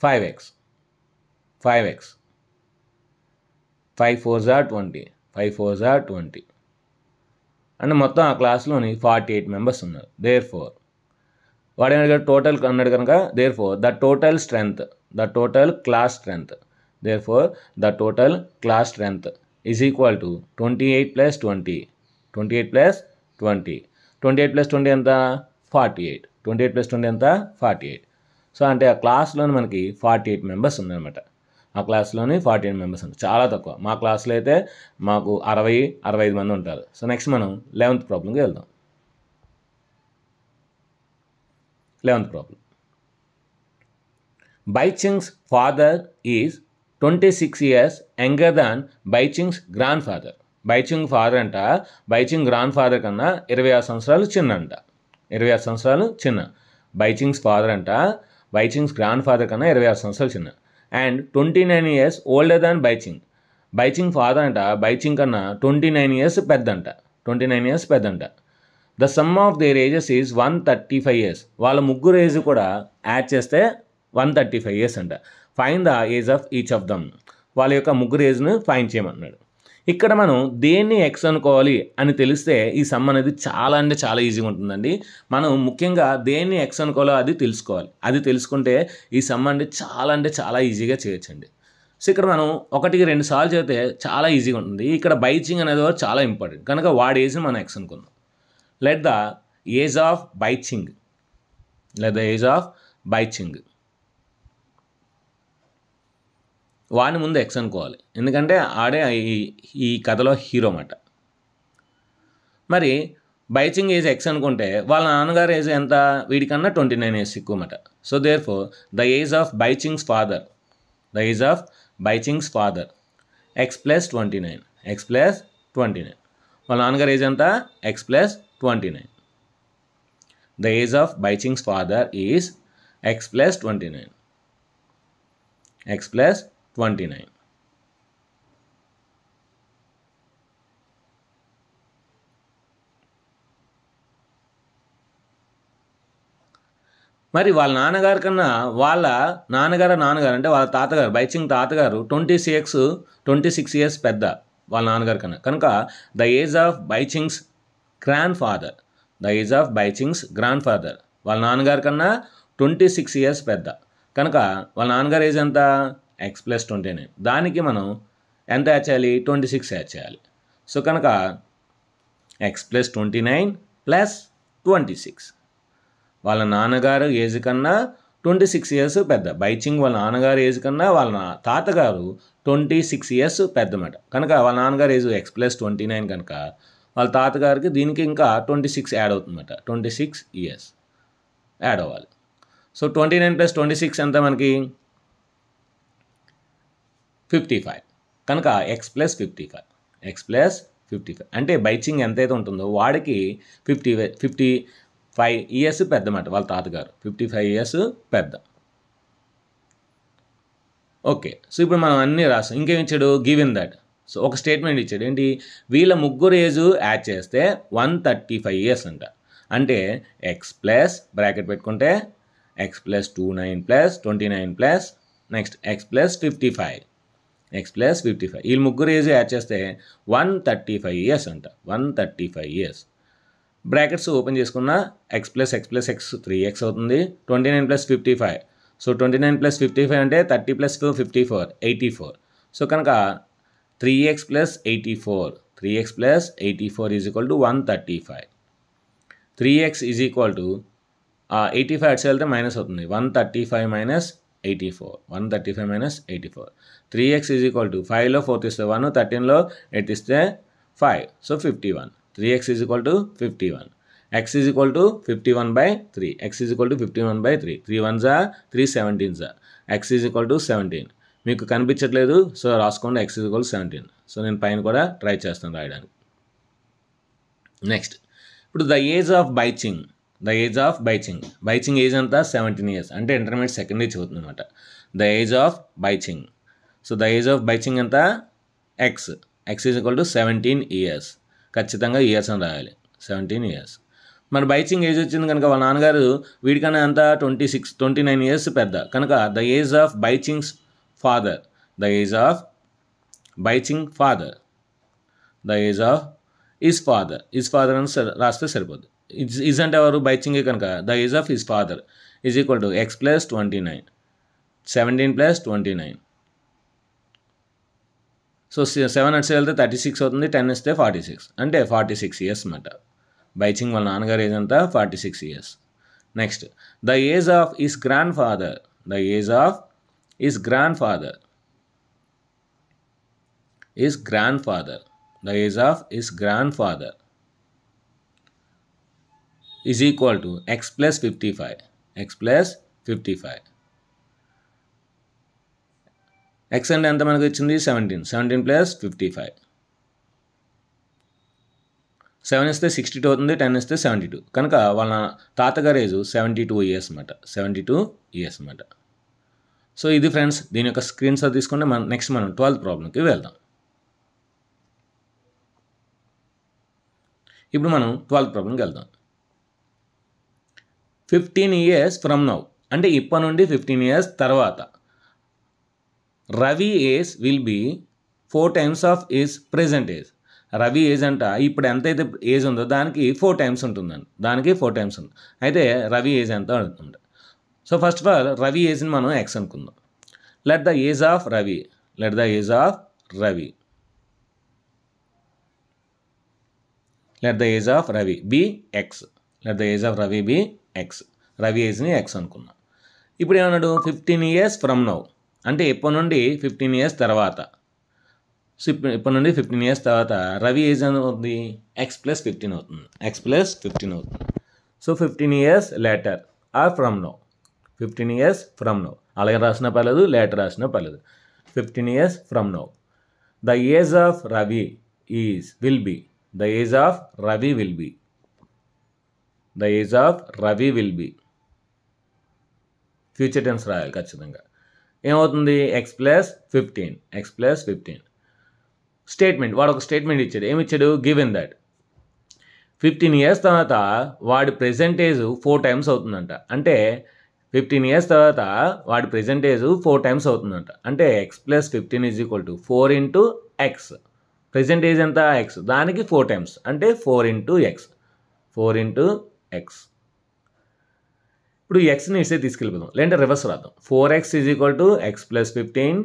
5x. 5 4s are 20. 5 4s are 20. And మొత్తం ఆ క్లాస్లోని 48 members ఉన్నారు. Therefore వాడు ఏమడిగాడు? Total అన్నాడు కనుక therefore the total class strength is equal to 28 + 20. 28 + 20. 28 + 20 ఎంత? 48. 28 + 20 ఎంత? 48. So అంటే ఆ క్లాస్లోని మనకి 48 మెంబర్స్ ఉన్నారన్నమాట. ఆ క్లాస్లోని 48 మెంబర్స్ ఉంటారు. చాలా తక్కువ. మా క్లాస్లో అయితే మాకు 60-65 మంది ఉంటారు. సో నెక్స్ట్ మనం 11th ప్రాబ్లంకి వెళ్దాం. 11th problem. బైచింగ్స్ father is 26 years younger than బైచింగ్స్ గ్రాండ్ ఫాదర్. బైచింగ్ ఫాదర్ అంట బైచింగ్ గ్రాండ్ ఫాదర్ కన్నా 26 సంవత్సరాలు చిన్న అంట. 26 సంవత్సరాలు చిన్న. బైచింగ్స్ ఫాదర్ అంట బైచింగ్స్ గ్రాండ్ ఫాదర్ కన్నా 26 సంవత్సరాలు చిన్న. అండ్ 29 years ఓల్డర్ దాన్ బైచింగ్. బైచింగ్ ఫాదర్ అంట బైచింగ్ కన్నా 29 years పెద్దంట. 29 years పెద్దంట. The sum of their ages is 135 years. వాళ్ళ ముగ్గురు ఏజ్ కూడా యాడ్ చేస్తే 135 years అంట. Fine the age of each of them. వాళ్ళ యొక్క ముగ్గురు ఏజ్ను ఫైన్ చేయమన్నాడు. ఇక్కడ మనం దేన్ని ఎక్స్ అనుకోవాలి అని తెలిస్తే ఈ సమ్ అనేది చాలా అంటే చాలా ఈజీగా ఉంటుందండి. మనం ముఖ్యంగా దేన్ని ఎక్స్ అనుకోవాలో అది తెలుసుకోవాలి. అది తెలుసుకుంటే ఈ సమ్ అంటే చాలా ఈజీగా చేయొచ్చండి. సో ఇక్కడ మనం 1-2 సార్లు చదివితే చాలా ఈజీగా ఉంటుంది. ఇక్కడ బైచింగ్ అనేది చాలా ఇంపార్టెంట్ కనుక వాడి ఏజ్ని మనం ఎక్స్ అనుకుందాం. Let the age of Bhaichung Bhaichung. వాని ముందు ఎక్స్ అనుకోవాలి, ఎందుకంటే ఆడే ఈ కథలో హీరో అన్నమాట. మరి బైచింగ్ ఏజ్ ఎక్స్ అనుకుంటే వాళ్ళ నాన్నగారు ఏజ్ ఎంత? వీడికన్నా 29 ఇయర్స్ ఎక్కువ అన్నమాట. So therefore the age of బైచింగ్స్ ఫాదర్ ఎక్స్ ప్లస్ 29. వాళ్ళ నాన్నగారు ఏజ్ ఎంత? X plus 29. The age of బైచింగ్స్ ఫాదర్ ఈజ్ ఎక్స్ ప్లస్ 29. మరి వాళ్ళ నాన్నగారి కన్నా వాళ్ళ నాన్నగారు అంటే వాళ్ళ తాతగారు, బైచింగ్ తాతగారు 26 ఇయర్స్ పెద్ద వాళ్ళ నాన్నగారి కన్నా. కనుక ద ఏజ్ ఆఫ్ బైచింగ్స్ గ్రాండ్ ఫాదర్ వాళ్ళ నాన్నగారి కన్నా 26 ఇయర్స్ పెద్ద. కనుక వాళ్ళ నాన్నగారు ఏజ్ ఎంత? X plus 29. దానికి మనం ఎంత యాడ్ చేయాలి? 26 యాడ్ చేయాలి. సో కనుక ఎక్స్ ప్లస్ 29 ప్లస్ 26. వాళ్ళ నాన్నగారు ఏజ్ కన్నా 26 ఇయర్స్ పెద్ద. బైచింగ్ వాళ్ళ నాన్నగారు ఏజ్ కన్నా వాళ్ళ తాతగారు 26 ఇయర్స్ పెద్ద అన్నమాట. కనుక వాళ్ళ నాన్నగారు ఏజ్ ఎక్స్ ప్లస్ 29 కనుక వాళ్ళ తాతగారికి దీనికి ఇంకా 26 యాడ్ అవుతుందన్నమాట. 26 ఇయర్స్ యాడ్ అవ్వాలి. సో 29 ప్లస్ 26 ఎంత మనకి? 55. కనుక ఎక్స్ ప్లస్ 55 అంటే బైచింగ్ ఎంతైతే ఉంటుందో వాడికి 55 ఇయర్స్ పెద్ద అన్నమాట. వాళ్ళ తాతగారు 55 ఇయర్స్ పెద్ద. ఓకే, సో ఇప్పుడు మనం అన్నీ రాస్తాం. ఇంకేం ఇచ్చాడు? Given that. సో ఒక స్టేట్మెంట్ ఇచ్చాడు. ఏంటి? వీళ్ళ ముగ్గురు ఏజ్ యాడ్ చేస్తే 135 ఇయర్స్ అంట. అంటే ఎక్స్ ప్లస్ బ్రాకెట్ పెట్టుకుంటే X plus 29 plus 29 plus next X plus 55. వీళ్ళు ముగ్గురు ఏజ్ యాడ్ చేస్తే 135 ఇయర్స్ అంట. 135 ఇయర్స్. బ్రాకెట్స్ ఓపెన్ చేసుకున్న ఎక్స్ ప్లస్ ఎక్స్ 3x అవుతుంది. 29 ప్లస్ 55. సో 29 ప్లస్ 55 అంటే 30 ప్లస్ 54 84. సో కనుక 3x plus 84 is equal to 135. 3x is equal to 85 అటు వెళ్తే మైనస్ అవుతుంది. 135 minus 84. 3x is equal to 5లో 4 తీస్తే 1, 13లో 8 తీస్తే 5. So 51. 3x is equal to 51. x is equal to 51/3. 3 1s 3 17s. x is equal to 17. మీకు కనిపించట్లేదు, సో రాసుకోండి. x is equal 17. సో నేను పైన కూడా ట్రై చేస్తాను రాయడానికి. నెక్స్ట్, ఇప్పుడు ద ఏజ్ ఆఫ్ బైచింగ్ ఏజ్ అంతా 17 ఇయర్స్. అంటే ఇంటర్మీడియట్ సెకండ్ ఇయర్ చదువుతుంది అనమాట. ద ఏజ్ ఆఫ్ బైచింగ్. సో ద ఏజ్ ఆఫ్ బైచింగ్ ఎంత? X is equal to 17 years. ఖచ్చితంగా ఇయర్స్ అని రాయాలి. 17 ఇయర్స్. మన బైచింగ్ ఏజ్ వచ్చింది కనుక వాళ్ళ నాన్నగారు వీడికన్నా ఎంత? 29 ఇయర్స్ పెద్ద. కనుక ద ఏజ్ ఆఫ్ బైచింగ్స్ ఫాదర్ ఈజ్ ఫాదర్ అని రాస్తే సరిపోద్ది. ఈజ్ అంటే ఎవరు? బైచింగే కనుక the age of his father is equal to X plus 29. 17 plus 29. So 7 అట్స్ వెళ్తే 36 అవుతుంది. 10 ఇస్తే 46. అంటే 46 ఇయర్స్ అన్నమాట. బైచింగ్ వాళ్ళ నాన్నగారు ఏజ్ అంతా 46 years. Next, the age of his grand father is equal to X plus 55. X అంటే ఎంత మనకు వచ్చింది? 17 ప్లస్ 55. 7 ఇస్తే 62 అవుతుంది. 10 ఇస్తే 72. కనుక వాళ్ళ తాతగారు ఏజ్ 72 ఇయర్స్ అన్నమాట. సో ఇది ఫ్రెండ్స్, దీని యొక్క స్క్రీన్ షాట్ తీసుకుంటే నెక్స్ట్ మనం 12th ప్రాబ్లంకి వెళ్దాం. ఇప్పుడు మనం 12th ప్రాబ్లంకి వెళ్దాం. 15 ఇయర్స్ ఫ్రమ్ నౌ అంటే ఇప్పటి నుండి 15 ఇయర్స్ తర్వాత Ravi age will be 4 times of age present age. Ravi age అంట ఇప్పుడు ఎంతైతే ఏజ్ ఉందో దానికి 4 times ఉంటుందండి. అయితే రవి ఏజ్ ఎంత అడుగుతుంది. So first of all Ravi ఏజ్ని మనం ఎక్స్ అనుకుందాం. Let the age of Ravi be x. Ravi ఏజ్ని ఎక్స్ అనుకుందాం. ఇప్పుడు ఏమన్నాడు 15 years ఫ్రమ్ నౌ అంటే ఇప్పటి నుండి 15 years తర్వాత. సో ఇప్పటి నుండి 15 years తర్వాత రవి ఏజ్ అవుతుంది x+15 అవుతుంది. x+15 అవుతుంది. So 15 years later or from now. 15 years from now అలాగే రాసినా పర్లేదు, లేటర్ రాసినా పర్లేదు. 15 years from now the age of Ravi will be the age of Ravi will be the age of Ravi will be future tense రాయాలి ఖచ్చితంగా. ఏమవుతుంది x+15 statement. వాడు ఒక స్టేట్మెంట్ ఇచ్చాడు. ఏమి ఇచ్చాడు? గివెన్ దట్ 15 years తర్వాత వాడి ప్రెజెంటేజ్ 4 times అవుతుందంట. అంటే 15 years తర్వాత వాడి ప్రెజెంటేజ్ 4 times అవుతుందంట. అంటే x+15 = 4 × x. ప్రెజెంటేజ్ ఎంత? x. దానికి 4 times అంటే 4 × x. 4 × x. ఇప్పుడు ఎక్స్ని ఇస్తే తీసుకెళ్ళిపోదాం, లేదంటే రివర్స్ రాద్దాం. 4x = x+15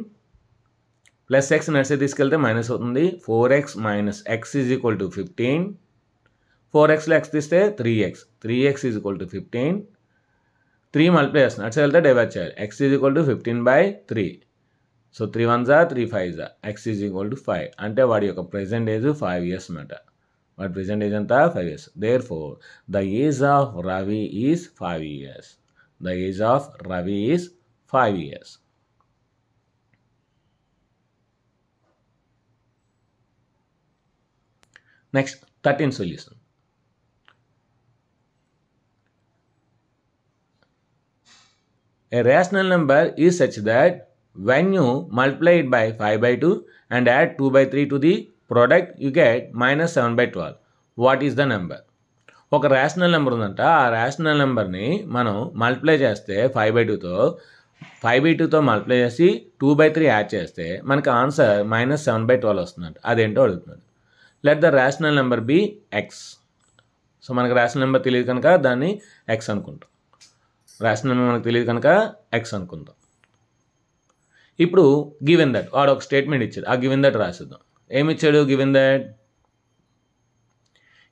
ప్లస్ x నడిస్తే తీసుకెళ్తే మైనస్ అవుతుంది. 4x - x = 15. 4xలో x తీస్తే 3x. 3x = 15. 3 మల్టిప్లై చేస్తుంది, అటు వెళ్తే డైవర్ట్ చేయాలి. x = 15/3. So 3 1s 3 5s x = 5. అంటే వాడి యొక్క ప్రెజెంట్ ఏజ్ 5 years అన్నమాట. వాడి ప్రెజెంట్ ఏజ్ అంతా 5 years. Therefore the age of Ravi is 5 years. The age of Ravi is 5 years. Next 13th solution. A rational number is such that when you multiply it by 5/2 and add 2/3 to the product, you get -7/12. What is the number? ఒక rational number ఉందంట. ఆ rational నెంబర్ని మనం multiply చేస్తే 5/2తో multiply చేసి 2/3 add చేస్తే మనకి answer -7/12 వస్తుందంట. అదేంటో అడుగుతున్నాడు. Let the rational number be x. So మనకు రేషనల్ నెంబర్ తెలియదు కనుక దాన్ని ఎక్స్ అనుకుంటాం. రేషనల్ నెంబర్ మనకు తెలియదు కనుక ఎక్స్ అనుకుందాం. ఇప్పుడు గివెన్ దట్ వాడు ఒక స్టేట్మెంట్ ఇచ్చాడు. ఆ గివెన్ దట్ రాసిద్దాం. ఏమి ఇచ్చాడు? గివెన్ దట్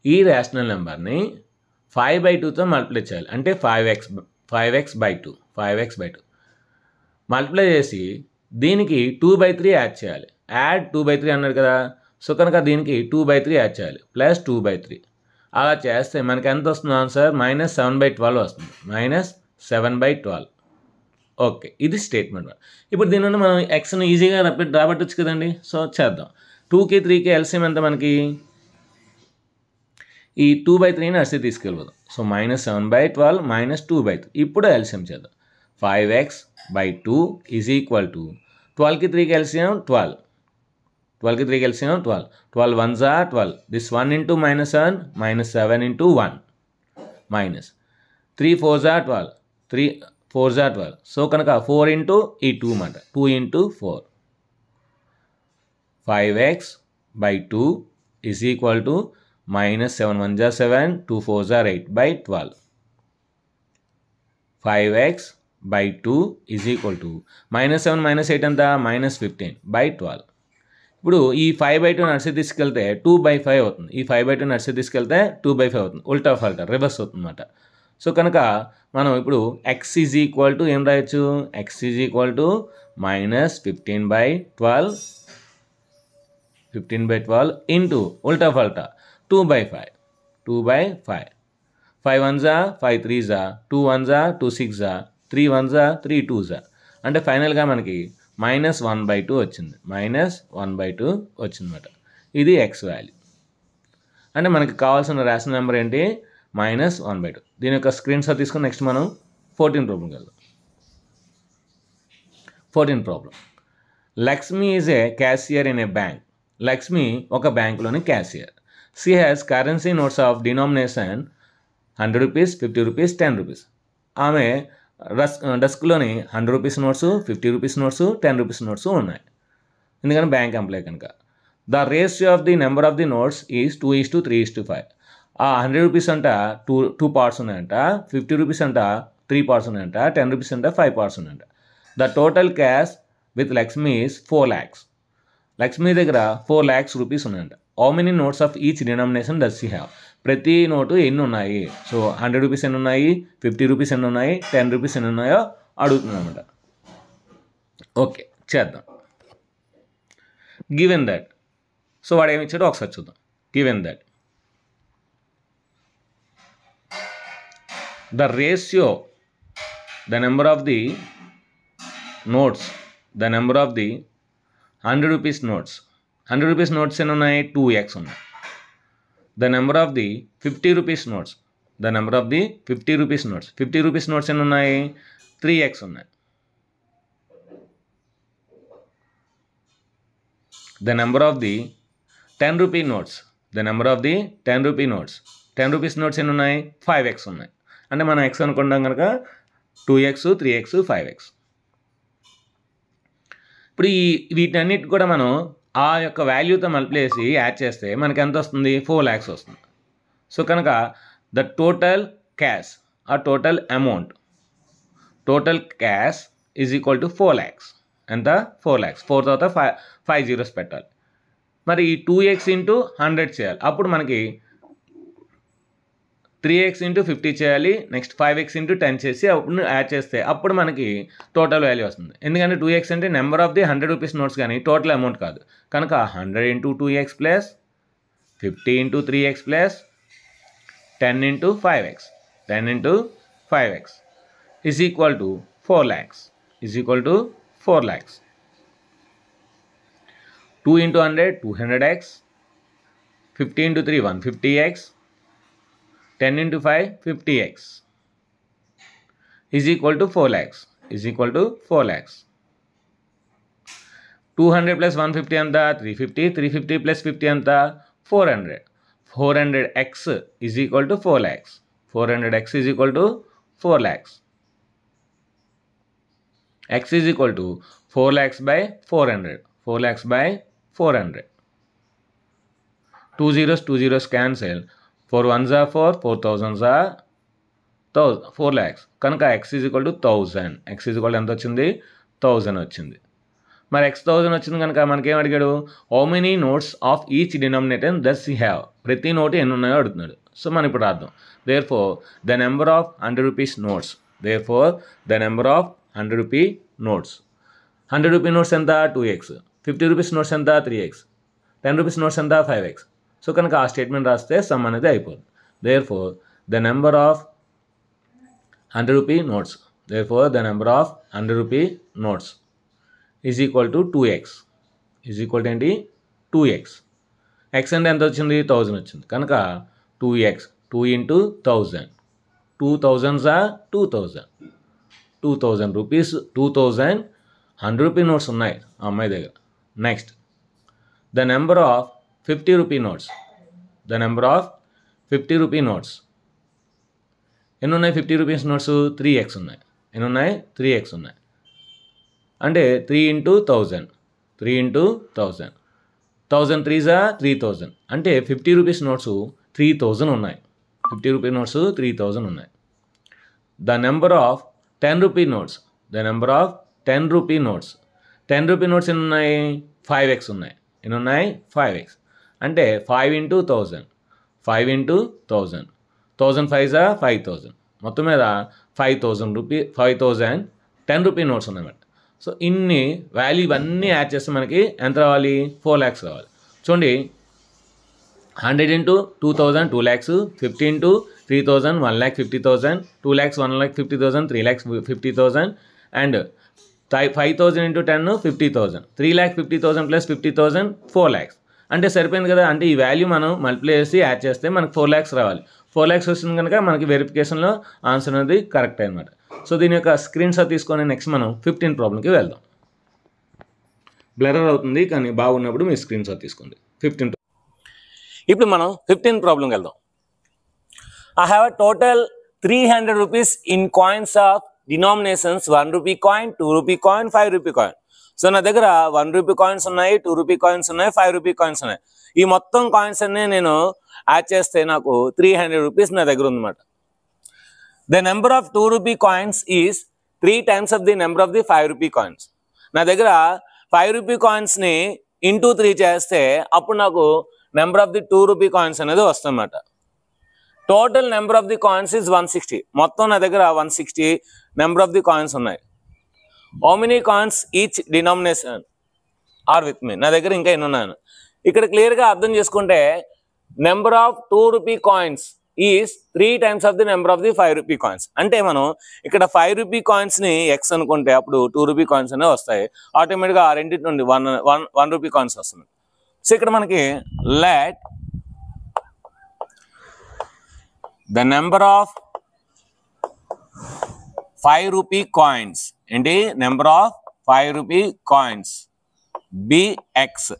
ఈ రేషనల్ నెంబర్ని 5/2తో మల్టిప్లై చేయాలి. అంటే 5x/2 మల్టిప్లై చేసి దీనికి 2/3 యాడ్ చేయాలి. యాడ్ 2/3 అన్నాడు కదా. సో కనుక దీనికి 2/3 యాడ్ చేయాలి ప్లస్ 2/3. అలా చేస్తే మనకి ఎంత వస్తుంది ఆన్సర్? -7/12 వస్తుంది. -7/12. ఓకే, ఇది స్టేట్మెంట్. ఇప్పుడు దీని నుండి మనం ఎక్స్ని ఈజీగా రాబట్టచ్చు కదండి. సో చేద్దాం. 2కి 3కి ఎల్సిఎం ఎంత మనకి? ఈ 2/3ని అడిసి తీసుకెళ్ళిపోదాం. సో -7/12 -2/3. ఇప్పుడు ఎల్సిఎం చేద్దాం. 5x/2 = 12కి 3కి ఎల్సిఎం 12. 12కి 3కి LCM 12. 12 1s 12. This 1 × -7 -7 × 1 -3 4s 12. 3 4s 12. So కనుక 4 × ఈ 2 మాట 2 × 4. 5x/2 = -7 1s 7 2 4s 8/12. 5x/2 = -7 -8 ఎంత? -15/12. ఇప్పుడు ఈ 5/2 నడిచి తీసుకెళ్తే 2/5 అవుతుంది. ఈ 5/2 నడిచి తీసుకెళ్తే 2/5 అవుతుంది. ఉల్టా ఫల్టా రివర్స్ అవుతుంది అన్నమాట. సో కనుక మనం ఇప్పుడు x = ఏం రాయొచ్చు? x = -15/12 ఇంటూ ఉల్టా ఫల్టా 2/5. 2/5. 5 1s 5 3s 2 1s 2 6s 3 1s 3 2s. అంటే ఫైనల్గా మనకి -1/2 వచ్చింది. -1/2 వచ్చిందన్నమాట. ఇది ఎక్స్ వాల్యూ. అంటే మనకి కావాల్సిన రేషనల్ నెంబర్ ఏంటి? -1/2. దీని యొక్క స్క్రీన్ షాట్ తీసుకుని నెక్స్ట్ మనం 14th ప్రాబ్లంకి వెళ్దాం. 14th problem. Lakshmi is a cashier in a bank. Lakshmi ఒక బ్యాంకులోని cashier. She has currency notes of denomination 100 rupees 50 rupees 10 rupees. ఆమె డెస్క్లోని 100 rupees notes 50 rupees notes 10 rupees notes ఉన్నాయి. ఎందుకంటే బ్యాంక్ ఎంప్లాయ్ కనుక. The ratio of the number of the notes is 2:3:5. ఆ 100 rupees అంట 2 parts ఉన్నాయంట. 50 rupees అంట 3 పార్ట్స్ ఉన్నాయంట. 10 rupees అంట 5 పార్ట్స్ ఉన్నాయంట. The total cash with Lakshmi is 4 lakhs. Lakshmi దగ్గర 4 lakhs రూపీస్ ఉన్నాయంట. How many notes of each denomination does she have? ప్రతి నోటు ఎన్ని ఉన్నాయి? సో 100 రూపీస్ ఎన్ని ఉన్నాయి, 50 రూపీస్ ఎన్ని ఉన్నాయి, 10 రూపీస్ ఎన్ని ఉన్నాయో అడుగుతుంది అనమాట. ఓకే, చేద్దాం. గివెన్ దట్, సో వాడు ఏమి ఇచ్చాడో ఒకసారి చూద్దాం. Given that the ratio, the number of the notes, the number of the 100 rupees notes, 100 rupees notes ఎన్ని ఉన్నాయి? 2x ఉన్నాయి. The number of the 50 rupees notes, the number of the 50 rupees notes, 50 rupees notes ఎన్ని ఉన్నాయి? 3x ఉన్నాయి. The number of the 10 rupee notes, the number of the 10 rupee notes, 10 rupees notes ఎన్ని ఉన్నాయి? 5x ఉన్నాయి. అంటే మనం x అనుకుంటాం కనుక 2x, 3x, 5x. ఇప్పుడు వీటన్నిటి కూడా మనం ఆ యొక్క వాల్యూతో మల్టిప్లై చేసి యాడ్ చేస్తే మనకి ఎంత వస్తుంది? 4 lakhs వస్తుంది. సో కనుక ద టోటల్ క్యాష్ ఆ total amount, total cash is equal to 4 lakhs. ఎంత? 4 lakhs. 4 తర్వాత 5 zeros పెట్టాలి. మరి ఈ 2x ఇంటూ 100 చేయాలి. అప్పుడు మనకి 3x ఇంటూ 50 చేయాలి. నెక్స్ట్ 5x ఇంటూ 10 చేసి అప్పుడు యాడ్ చేస్తే అప్పుడు మనకి టోటల్ వాల్యూ వస్తుంది. ఎందుకంటే 2x అంటే number of the 100 rupees notes కానీ టోటల్ అమౌంట్ కాదు కనుక 100 into 2x plus 50 into 3x plus 10 into 5x, 10 into 5x is equal to 4 lakhs, is equal to 4 lakhs. 2 into 100 200x, 50 into 3 150x, 10 into 5 50x is equal to 4 lakhs, is equal to 4 lakhs. 200 plus 150 anta 350, 350 plus 50 anta 400, 400x is equal to 4 lakhs, 400x is equal to 4 lakhs. X is equal to 4 lakhs by 400, 4 lakhs by 400. 2 zeros cancel. 4 ones are 4, 4 thousands are 4 lakhs. కనుక x is equal to 1000, x is equal ఎంత వచ్చింది? 1000 వచ్చింది. మరి x 1000 వచ్చింది కనుక మనకేం అడిగాడు? How many notes of each denomination does he have, ప్రతి నోటు ఎన్ని ఉన్నాయో అడుగుతున్నాడు. సో మనం ఇప్పుడు రాద్దాం. Therefore the number of 100 rupees notes, therefore the number of 100 rupee notes. 100 rupee notes ఎంత? 2x. 50 రూపీస్ నోట్స్ ఎంత? 3x. 10 రూపీస్ నోట్స్ ఎంత? 5x. సో కనుక ఆ స్టేట్మెంట్ రాస్తే సమ్ అనేది అయిపోతుంది. Therefore the number of 100 rupee notes, therefore the number of 100 rupee notes is equal to 2x, is equal to ఏంటి? 2x. x అంటే ఎంత వచ్చింది? 1000 వచ్చింది కనుక 2x, 2 into 1000, 2000s are 2000, 2000 rupees, 2000 100 rupee notes ఉన్నాయి ఆ అమ్మాయి దగ్గర. Next the number of 50 rupee notes, the number of 50 rupee notes ఎన్ని ఉన్నాయి? 50 రూపీస్ నోట్స్ 3x ఉన్నాయి. ఎన్ని ఉన్నాయి? 3x ఉన్నాయి. అంటే 3 ఇంటూ 1000, 3 ఇంటూ 1000, 1000 3s are 3000. అంటే 50 రూపీస్ నోట్స్ 3000 ఉన్నాయి. 50 రూపీ నోట్స్ 3000 ఉన్నాయి. The number of 10 rupee notes, the number of 10 rupee notes, 10 rupee notes ఎన్ని ఉన్నాయి? 5x ఉన్నాయి. ఎన్ని ఉన్నాయి? 5x. అంటే 5 ఇంటూ 1000, 5 ఇంటూ 1000, 1000 5s are 5000. మొత్తం మీద 5000 రూపీ, 5000 10 రూపీ నోట్స్ ఉన్నాయన్నమాట. సో ఇన్ని వాల్యూ ఇవన్నీ యాడ్ చేస్తే మనకి ఎంత రావాలి? 4 lakhs రావాలి. చూడండి 100 into 2000 2 lakhs, 50 into 3000 1,50,000, 2 lakhs 1,50,000, 3,50,000 and 5000 into 10 50,000, 3,50,000 plus 50,000 4 lakhs. అంటే సరిపోయింది కదా. అంటే ఈ వాల్యూ మనం మల్టిప్లై చేసి యాడ్ చేస్తే మనకు 4 lakhs రావాలి. 4 lakhs వస్తుంది కనుక మనకి వెరిఫికేషన్లో ఆన్సర్ అనేది కరెక్ట్ అనమాట. సో దీని యొక్క స్క్రీన్ షాట్ తీసుకొని నెక్స్ట్ మనం 15 ప్రాబ్లంకి వెళ్దాం. బ్లరర్ అవుతుంది కానీ బాగున్నప్పుడు మీ స్క్రీన్ షాట్ తీసుకోండి. 15. ఇప్పుడు మనం 15 ప్రాబ్లంకి వెళ్దాం. I have a total 300 rupees in coins of denominations 1 rupee coin, 2 rupee coin, 5 rupee coin. So నా దగ్గర 1 rupee కాయిన్స్ ఉన్నాయి, 2 rupee కాయిన్స్ ఉన్నాయి, 5 rupee కాయిన్స్ ఉన్నాయి. ఈ మొత్తం కాయిన్స్ అన్నీ నేను యాడ్ చేస్తే నాకు 300 రూపీస్ నా దగ్గర ఉందన్నమాట. The number of 2 rupee coins is 3 times of the number of the 5 rupee coins. నా దగ్గర 5 rupee కాయిన్స్ని ఇంటూ 3 చేస్తే అప్పుడు నాకు number of the 2 rupee coins అనేది వస్తుందన్నమాట. Total number of the coins is 160. మొత్తం నా దగ్గర 160 నెంబర్ ఆఫ్ ది కాయిన్స్ ఉన్నాయి. How many coins each denomination are with me. నా దగ్గర ఇంకా ఎన్ని ఉన్నాను. ఇక్కడ క్లియర్గా అర్థం చేసుకుంటే number of 2 rupee coins is 3 times of the number of the 5 rupee coins. అంటే మనం ఇక్కడ 5 రూపీ కాయిన్స్ని ఎక్స్ అనుకుంటే అప్పుడు 2 రూపీ కాయిన్స్ అనేవి వస్తాయి. ఆటోమేటిక్గా ఆ రెండింటి నుండి 1 రూపీ కాయిన్స్ వస్తుంది. సో ఇక్కడ మనకి let the number of 5 rupee coins ఏంటి, number of 5 rupee coins be x.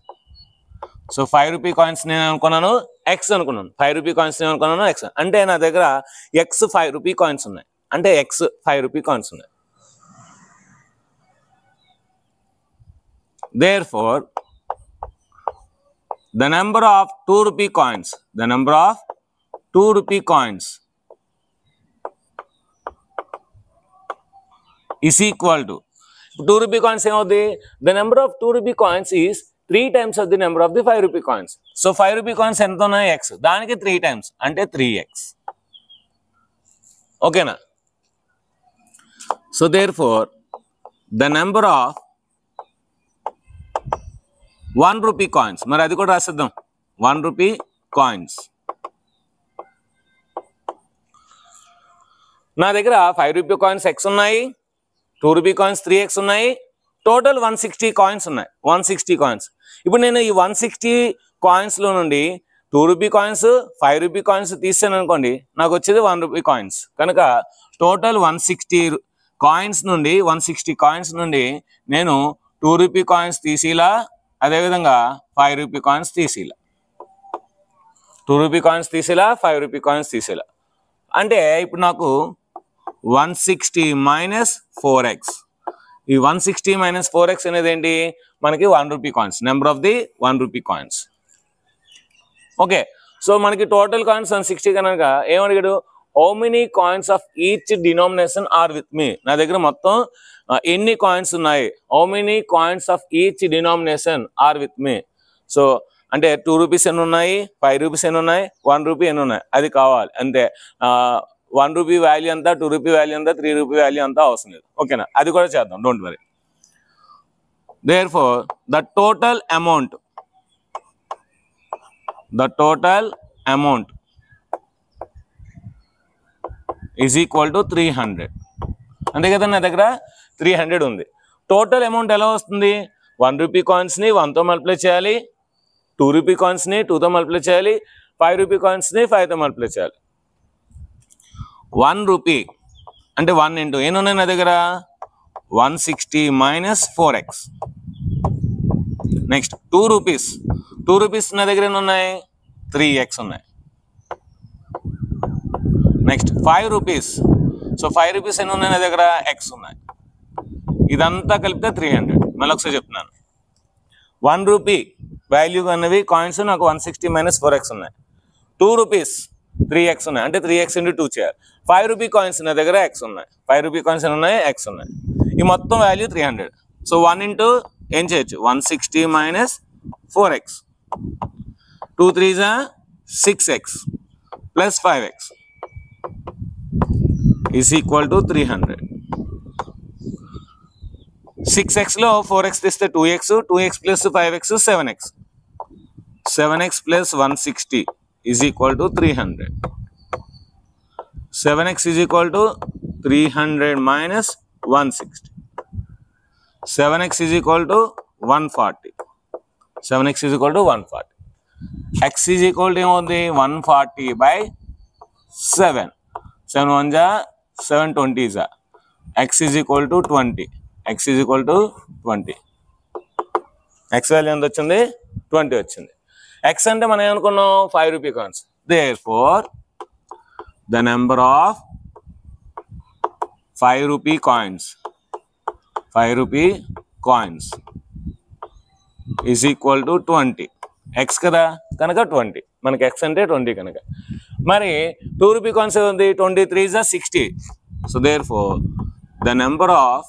So 5 rupee coins నేను అనుకున్నాను ఎక్స్ అనుకున్నాను, 5 రూపీ కాయిన్స్ నేను అనుకున్నాను ఎక్స్. అంటే నా దగ్గర ఎక్స్ 5 రూపీ కాయిన్స్ ఉన్నాయి, అంటే ఎక్స్ 5 రూపీ కాయిన్స్ ఉన్నాయి. Therefore, the number of 2 rupee coins, the number of 2 rupee coins is equal to 2 rupee coins ఏమవుతుంది, the number of 2 rupee coins is 3 times of the number of the 5 rupee coins. So 5 rupee coins ఎంత ఉన్నాయి x, దానికి 3 times అంటే 3x. ఓకేనా. So therefore the number of 1 rupee coins, మరి అది కూడా రాసేద్దాం, 1 rupee coins. నా దగ్గర 5 రూపీ కాయిన్స్ x ఉన్నాయి, 2 రూపీ కాయిన్స్ 3x ఉన్నాయి, టోటల్ 160 కాయిన్స్ ఉన్నాయి, 160 కాయిన్స్. ఇప్పుడు నేను ఈ 160 కాయిన్స్లో నుండి 2 రూపీ కాయిన్స్ 5 రూపీ కాయిన్స్ తీసాను అనుకోండి, నాకు వచ్చేది 1 రూపీ కాయిన్స్. కనుక టోటల్ 160 కాయిన్స్ నుండి 160 కాయిన్స్ నుండి నేను 2 రూపీ కాయిన్స్ తీసిలా, అదేవిధంగా 5 రూపీ కాయిన్స్ తీసిలా, 2 రూపీ కాయిన్స్ తీసిలా, 5 రూపీ కాయిన్స్ తీసిలా. అంటే ఇప్పుడు నాకు 160 మైనస్ 4x, ఈ 160 మైనస్ 4x అనేది ఏంటి, మనకి 1 rupee coins, number of the 1 rupee coins. Okay. So మనకి టోటల్ కాయిన్స్ 160 కనుక ఏమడిగాడు, how many coins of each denomination are with me. నా దగ్గర మొత్తం ఎన్ని కాయిన్స్ ఉన్నాయి, how many coins of each denomination are with me. So అంటే 2 rupees ఎన్ని ఉన్నాయి, 5 రూపీస్ ఎన్ని ఉన్నాయి, 1 రూపీ ఎన్ని ఉన్నాయి, అది కావాలి అంతే. 1 రూపీ వాల్యూ అంతా, 2 రూపీ వాల్యూ అంతా, 3 రూపీ వాల్యూ అంతా అవసరం లేదు. ఓకేనా, అది కూడా చేద్దాం, don't worry. Therefore the total amount is equal to 300. అంతే కదా, నా దగ్గర 300 ఉంది. టోటల్ అమౌంట్ ఎలా వస్తుంది, 1 రూపీ కాయిన్స్ని 1తో మల్టిప్లై చేయాలి, 2 రూపీ కాయిన్స్ని 2తో మల్టిప్లై చేయాలి, 5 రూపీ కాయిన్స్ని 5తో మల్టిప్లై చేయాలి. 1 రూపీ అంటే 1 ఇంటూ ఎన్ని ఉన్నాయి నా దగ్గర, 160 minus 4x. Next 2 rupees, 2 rupees నా దగ్గర ఎన్ని ఉన్నాయి, 3x ఉన్నాయి. నెక్స్ట్ 5 రూపీస్, సో 5 రూపీస్ ఎన్ని ఉన్నాయి నా దగ్గర, x ఉన్నాయి. ఇదంతా కలిపితే 300. మళ్ళీ ఒకసారి చెప్తున్నాను, 1 రూపీ వాల్యూ అన్నవి కాయిన్స్ నాకు 160 మైనస్ 4x ఉన్నాయి, 2 రూపీస్ 3x ఉన్నాయి, అంటే 3x ఇంటూ 2 చేయాలి. 5 రూపీ కాయిన్స్ నా దగ్గర x ఉన్నాయి, 5 రూపీ కాయిన్స్ ఎన్ని ఉన్నాయి, x ఉన్నాయి. ఈ మొత్తం వాల్యూ 300. సో 1 ఇంటూ ఏం చేయొచ్చు, 160 minus 4x, 2 3s 6x plus 5x is equal to 300. 6xలో 4x తీస్తే 2x, 2x plus 5x 7x, 7x plus 160 is equal to 300. 7x is equal to 300 minus 160, 7x is equal to 140, 7x is equal to 140. x is equal to ఏమవుతుంది, 140 by 7, 7 1 7 20s, x is equal to 20, x is equal to 20. x value ఎంత వచ్చింది, 20 వచ్చింది. x అంటే మనం ఏమనుకున్నాం, 5 rupee coins. Therefore the number of 5 rupee coins, 5 rupee coins is equal to 20. x కదా కనుక 20, మనకి x అంటే 20 కనుక. మరి 2 రూపీ కాయిన్స్ ఉంది, 23s 60. So therefore the number of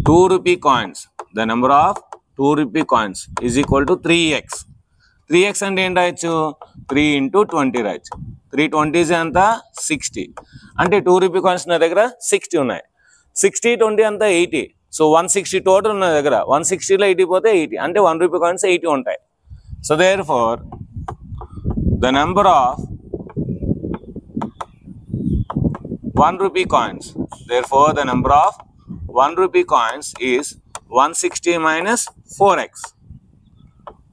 2 rupee coins, the number of 2 rupee coins is equal to 3x. 3x అంటే ఏం రాయొచ్చు, 3 ఇంటూ 20 రాయొచ్చు. 320 ఎంత 60 అంటే 2 రూపీ కాయిన్స్ నా దగ్గర 60 ఉన్నాయి 60 20 అంతా 80 సో 160 టోటల్ ఉన్న దగ్గర 160లో 80 పోతే 80 అంటే 1 రూపీ కాయిన్స్ 80 ఉంటాయి so therefore the number of 1 rupee coins. Therefore, the number of 1 rupee coins is 160 minus 4x.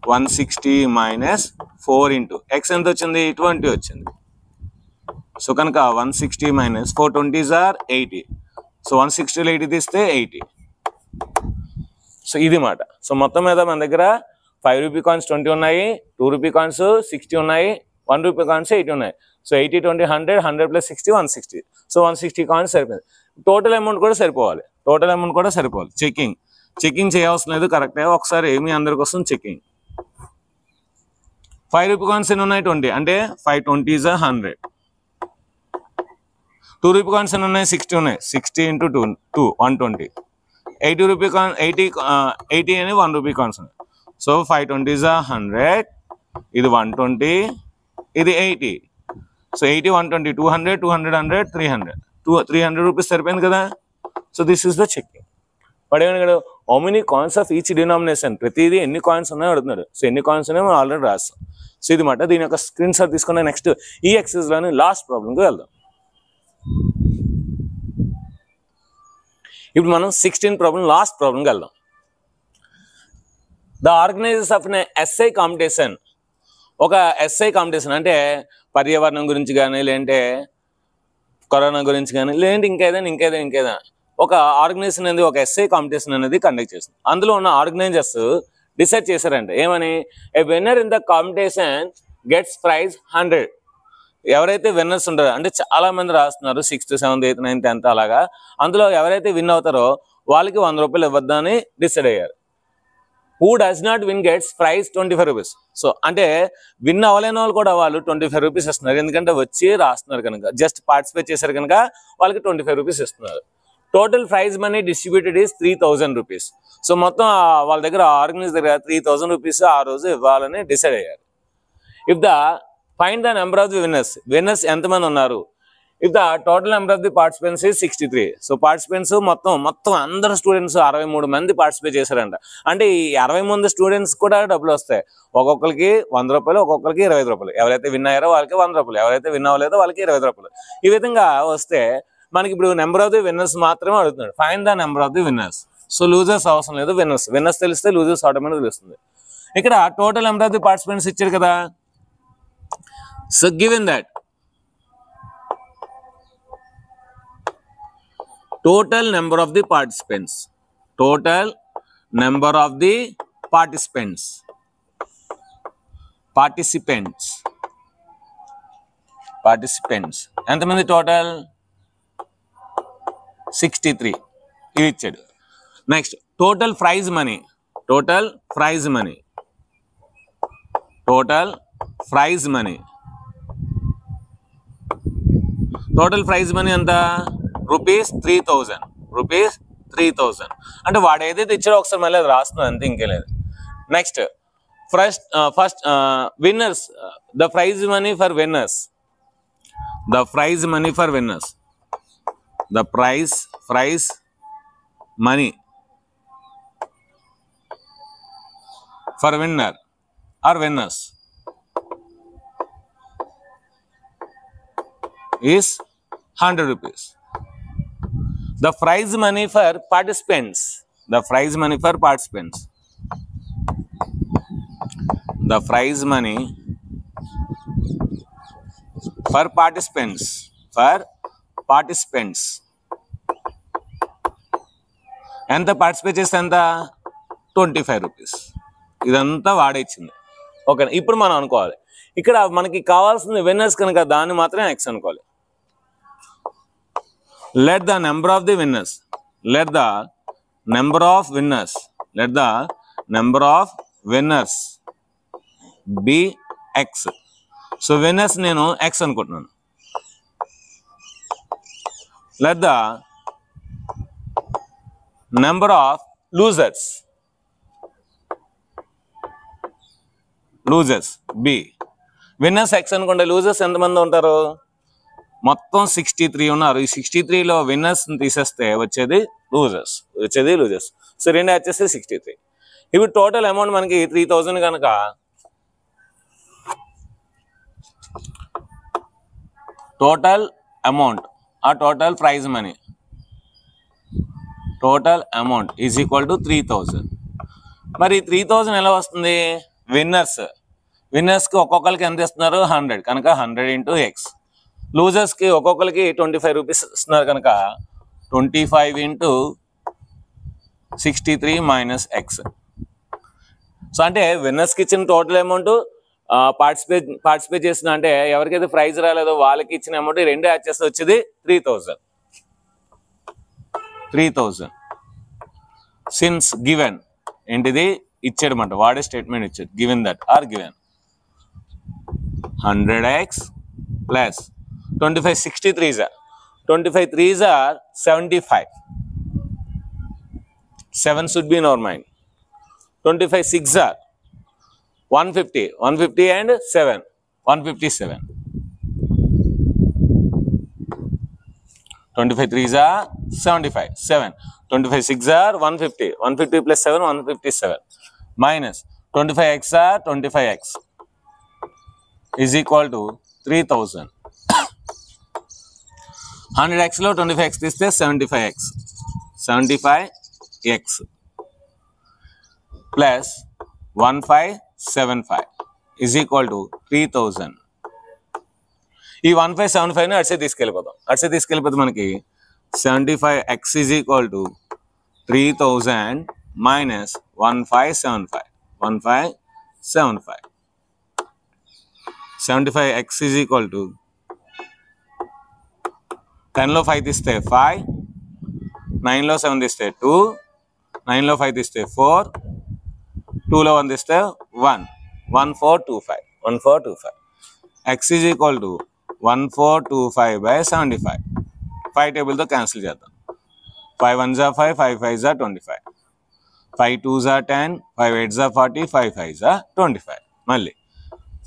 160 minus 4 into x ఎంత వచ్చింది 20 వచ్చింది సో కనుక 160 minus 420s are 80 సో 160లో 80 తీస్తే 80 సో ఇది మాట సో మొత్తం మీద మన దగ్గర 5 రూపీ కాయిన్స్ 20 ఉన్నాయి 2 రూపీ కాయిన్స్ 60 ఉన్నాయి 1 రూపీ కాయిన్స్ 80 ఉన్నాయి సో 80 20 100 100 ప్లస్ 60 160 సో 160 కాయిన్స్ సరిపోయింది టోటల్ అమౌంట్ కూడా సరిపోవాలి చెకింగ్ చేయవలసిన లేదు కరెక్ట్గా ఒకసారి మీ అందరికి వస్తుంది చెకింగ్ 5 రూపీ కాయిన్స్ ఎన్ని ఉన్నాయి 20 అంటే 520s 100 2 రూపీ కాయిన్స్ ఎన్ని ఉన్నాయి 60 ఉన్నాయి 60 into 2 120 80 రూపీ కాయిన్ 80 అని 1 రూపీ కాయిన్స్ ఉన్నాయి సో 520s 100 ఇది 120 ఇది 80 సో 80 120 200 200 100 300 రూపీస్ సరిపోయింది కదా so this is the checking పడేమని కదా how many coins of each denomination ప్రతిదీ ఎన్ని కాయిన్స్ ఉన్నాయో అడుగుతున్నాడు సో ఎన్ని కాయిన్స్ ఉన్నాయో మనం ఆల్రెడీ రాస్తాం సో ఇది మాట దీని యొక్క స్క్రీన్ షాట్ తీసుకున్న నెక్స్ట్ ఈ ఎక్సర్సైజ్లోని లాస్ట్ ప్రాబ్లంకి వెళ్దాం ఇప్పుడు మనం 16 ప్రాబ్లం లాస్ట్ ప్రాబ్లంకి వెళ్దాం the organisers of SI competition ఒక ఎస్ఐ కాంపిటీషన్ అంటే పర్యావరణం గురించి కానీ లేదంటే కరోనా గురించి కానీ లేదంటే ఇంకేదైనా ఒక ఆర్గనైజేషన్ అనేది ఒక ఎస్ఐ కాంపిటీషన్ అనేది కండక్ట్ చేస్తుంది అందులో ఉన్న ఆర్గనైజర్స్ డిసైడ్ చేశారంటే ఏమని a winner in the competition gets prize 100 ఎవరైతే విన్నర్స్ ఉంటారో అంటే చాలా మంది రాస్తున్నారు 6th 7th 8th 9th 10th అలాగా అందులో ఎవరైతే విన్ అవుతారో వాళ్ళకి 100 రూపాయలు ఇవ్వద్దని డిసైడ్ అయ్యారు who does not win gets prize 25 rupees so అంటే విన్ అవ్వలేని వాళ్ళు కూడా వాళ్ళు 25 రూపీస్ ఇస్తున్నారు ఎందుకంటే వచ్చి రాస్తున్నారు కనుక జస్ట్ పార్టిసిపేట్ చేశారు కనుక వాళ్ళకి 25 రూపీస్ ఇస్తున్నారు total prize money distributed is 3000 rupees so మొత్తం వాళ్ళ దగ్గర ఆర్గనైజర్ దగ్గర 3000 రూపీస్ ఆ రోజు ఇవ్వాలని డిసైడ్ అయ్యారు if the find the number of the winners ఎంతమంది ఉన్నారు if the total number of the participants is 63 so participants మొత్తం అందరు స్టూడెంట్స్ 63 మంది పార్టిసిపేట్ చేశారంట అంటే ఈ 60 మంది స్టూడెంట్స్ కూడా డబ్బులు వస్తాయి ఒక్కొక్కరికి 100 రూపాయలు ఒక్కొక్కరికి 25 రూపాయలు ఎవరైతే విన్ అయ్యారో వాళ్ళకి 100 రూపాయలు ఎవరైతే విన్ అవ్వలేదో వాళ్ళకి 25 రూపాయలు ఈ విధంగా వస్తే మనకి ఇప్పుడు నెంబర్ ఆఫ్ ది విన్నర్స్ మాత్రమే అడుగుతున్నాడు find the number of the winners so losers అవసరం లేదు విన్నర్స్ తెలిస్తే లూజర్స్ ఆటోమేటిక్ తెలుస్తుంది ఇక్కడ total number of the participants ఇచ్చారు కదా so given that total number of the participants ఎంతమంది టోటల్ 63 ఇది ఇచ్చాడు నెక్స్ట్ టోటల్ ప్రైజ్ మనీ ఎంత రూపీస్ 3000 అంటే వాడు ఏదైతే ఇచ్చాడో ఒకసారి మళ్ళీ అది రాస్తున్నాడు అంతే ఇంకే లేదు next first winners the prize money for winners for winner or winners is 100 rupees The prize money for participants. The prize money for participants ఎంత పార్టిసిపేట్ చేస్తే ఎంత 25 రూపీస్ ఇదంతా వాడేచ్చింది ఓకే ఇప్పుడు మనం అనుకోవాలి ఇక్కడ మనకి కావాల్సింది విన్నర్స్ కనుక దాన్ని మాత్రమే ఎక్స్ అనుకోవాలి let the number of winners be x so winners నేను x అనుకుంటున్నాను let the number of losers be winners X అనుకుంటే లూజర్స్ ఎంతమంది ఉంటారు? మొత్తం 63 ఉన్నారు. ఈ 63లో విన్నర్స్ తీసేస్తే వచ్చేది లూజర్స్. సో రెండు యాడ్ చేస్తే 63. ఇప్పుడు టోటల్ అమౌంట్ మనకి 3000 కనుక టోటల్ అమౌంట్ ఆ total prize money total amount is equal to 3000. మరి 3000 ఎలా వస్తుంది? విన్నర్స్కి ఒక్కొక్కరికి ఎంత ఇస్తున్నారు? 100 కనుక 100 ఇంటూ ఎక్స్. లూజర్స్కి ఒక్కొక్కరికి 25 రూపీస్ ఇస్తున్నారు కనుక 25 ఇంటూ 63 మైనస్ ఎక్స్. సో అంటే విన్నర్స్కి ఇచ్చిన టోటల్ అమౌంట్ పార్టిసిపేట్ చేసిన అంటే ఎవరికైతే ప్రైజ్ రాలేదో వాళ్ళకి ఇచ్చిన అమౌంట్ రెండు యాడ్ చేస్తే వచ్చేది 3000. సిన్స్ గివెన్ ఏంటిది ఇచ్చాడన్నమాట, వాడే స్టేట్మెంట్ ఇచ్చాడు. Given that or given 100x plus 25 63s are 25 3s are 75. 7 should be in our mind. 25 6 are 150 and 7 157. 25 3s are 75 7 25 6 are 150 plus 7 157 minus 25x are 25x is equal to 3000. 100x లో 25x తీస్తే 75x plus 1575 is equal to 3000. ఈ 1575 ని అడిసే తీసుకెళ్ళిపోతే మనకి 75x is equal to 3000 minus 1575. 75x is equal to 10 లో 5 తీస్తే 5, 9 లో 7 తీస్తే 2, 9 లో 5 తీస్తే 4, 2 లో 1 తీస్తే 1, 1425. x is equal to 1425 by 75. 5 టేబుల్తో cancel చేద్దాం. 5 1s are 5, 5 5s are 25, 5 2s are 10, 5 8s are 40, 5 5s are 25. మళ్ళీ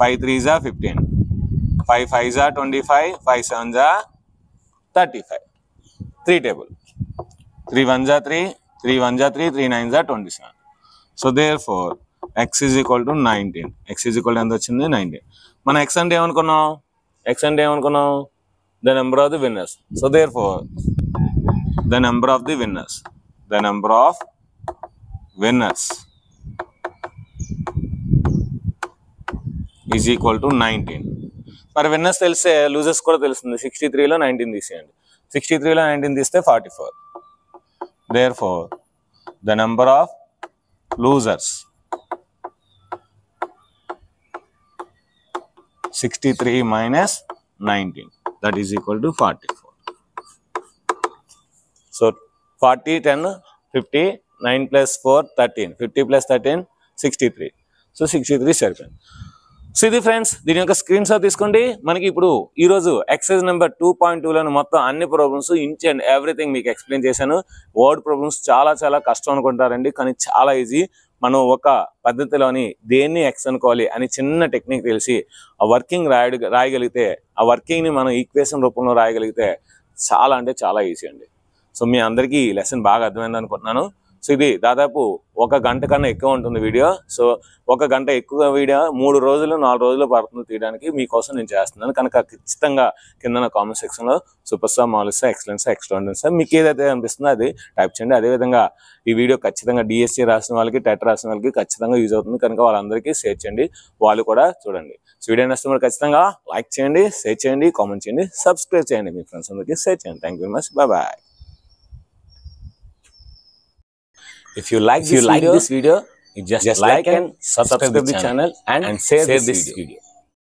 5 3s are 15, 5 5s are 25, 5 7s are 35. 3 table. 3 1s are 3, 3 1s are 3, 3 9s are 27. So therefore x is equal to 19. x is equal to ఎంత వచ్చింది? 19. మన x అంటే ఏమనుకున్నాం? The number of the winners. So therefore the number of winners is equal to 19. మరి winners తెలిసే losers కూడా తెలుస్తుంది. 63లో 19 తీసేయండి. 63లో 19 తీస్తే 44. Therefore the number of losers 63 minus 19, that is equal to 44. So 40 10 50, 9 plus 4 13, 50 plus 13 63. So 63 సరిపోయింది. So ఇది friends, దీని యొక్క స్క్రీన్ షాట్ తీసుకోండి. మనకి ఇప్పుడు ఈరోజు ఎక్సర్సైజ్ నెంబర్ 2.2లోని మొత్తం అన్ని ప్రాబ్లమ్స్ ఇంచ్ అండ్ ఎవ్రీథింగ్ మీకు ఎక్స్ప్లెయిన్ చేశాను. వర్డ్ ప్రాబ్లమ్స్ చాలా కష్టం అనుకుంటారండి, కానీ చాలా ఈజీ. మనం ఒక పద్ధతిలోని దేన్ని ఎక్స్ అనుకోవాలి అని చిన్న టెక్నిక్ తెలిసి ఆ వర్కింగ్ రాయగలిగితే, ఆ వర్కింగ్ని మనం ఈక్వేషన్ రూపంలో రాయగలిగితే చాలా అంటే చాలా ఈజీ అండి. సో మీ అందరికీ ఈ లెసన్ బాగా అర్థమైంది అనుకుంటున్నాను. సో ఇది దాదాపు 1 గంట కన్నా ఎక్కువ ఉంటుంది వీడియో. సో 1 గంట ఎక్కువ వీడియో 3 రోజులు 4 రోజులు పడుతుంది తీయడానికి. మీకోసం నేను చేస్తున్నాను కనుక ఖచ్చితంగా కింద నా కామెంట్ సెక్షన్లో సూపర్ స్టార్, మాలిస్టా, ఎక్సలెన్స్, ఎక్స్ట్రాడినరీ మీకు ఏదైతే అనిపిస్తుందో అది టైప్ చేయండి. అదేవిధంగా ఈ వీడియో ఖచ్చితంగా డిఎస్సి రాసిన వాళ్ళకి, టెట్ రాసిన వాళ్ళకి ఖచ్చితంగా యూజ్ అవుతుంది కనుక వాళ్ళందరికీ షేర్ చేయండి, వాళ్ళు కూడా చూడండి. సో వీడియో నచ్చితే ఖచ్చితంగా లైక్ చేయండి, షేర్ చేయండి, కామెంట్ చేయండి, సబ్స్క్రైబ్ చేయండి, మీ ఫ్రెండ్స్ అందరికీ షేర్ చేయండి. Thank you very much. Bye. If you like this video, you just like and subscribe the channel and share this video.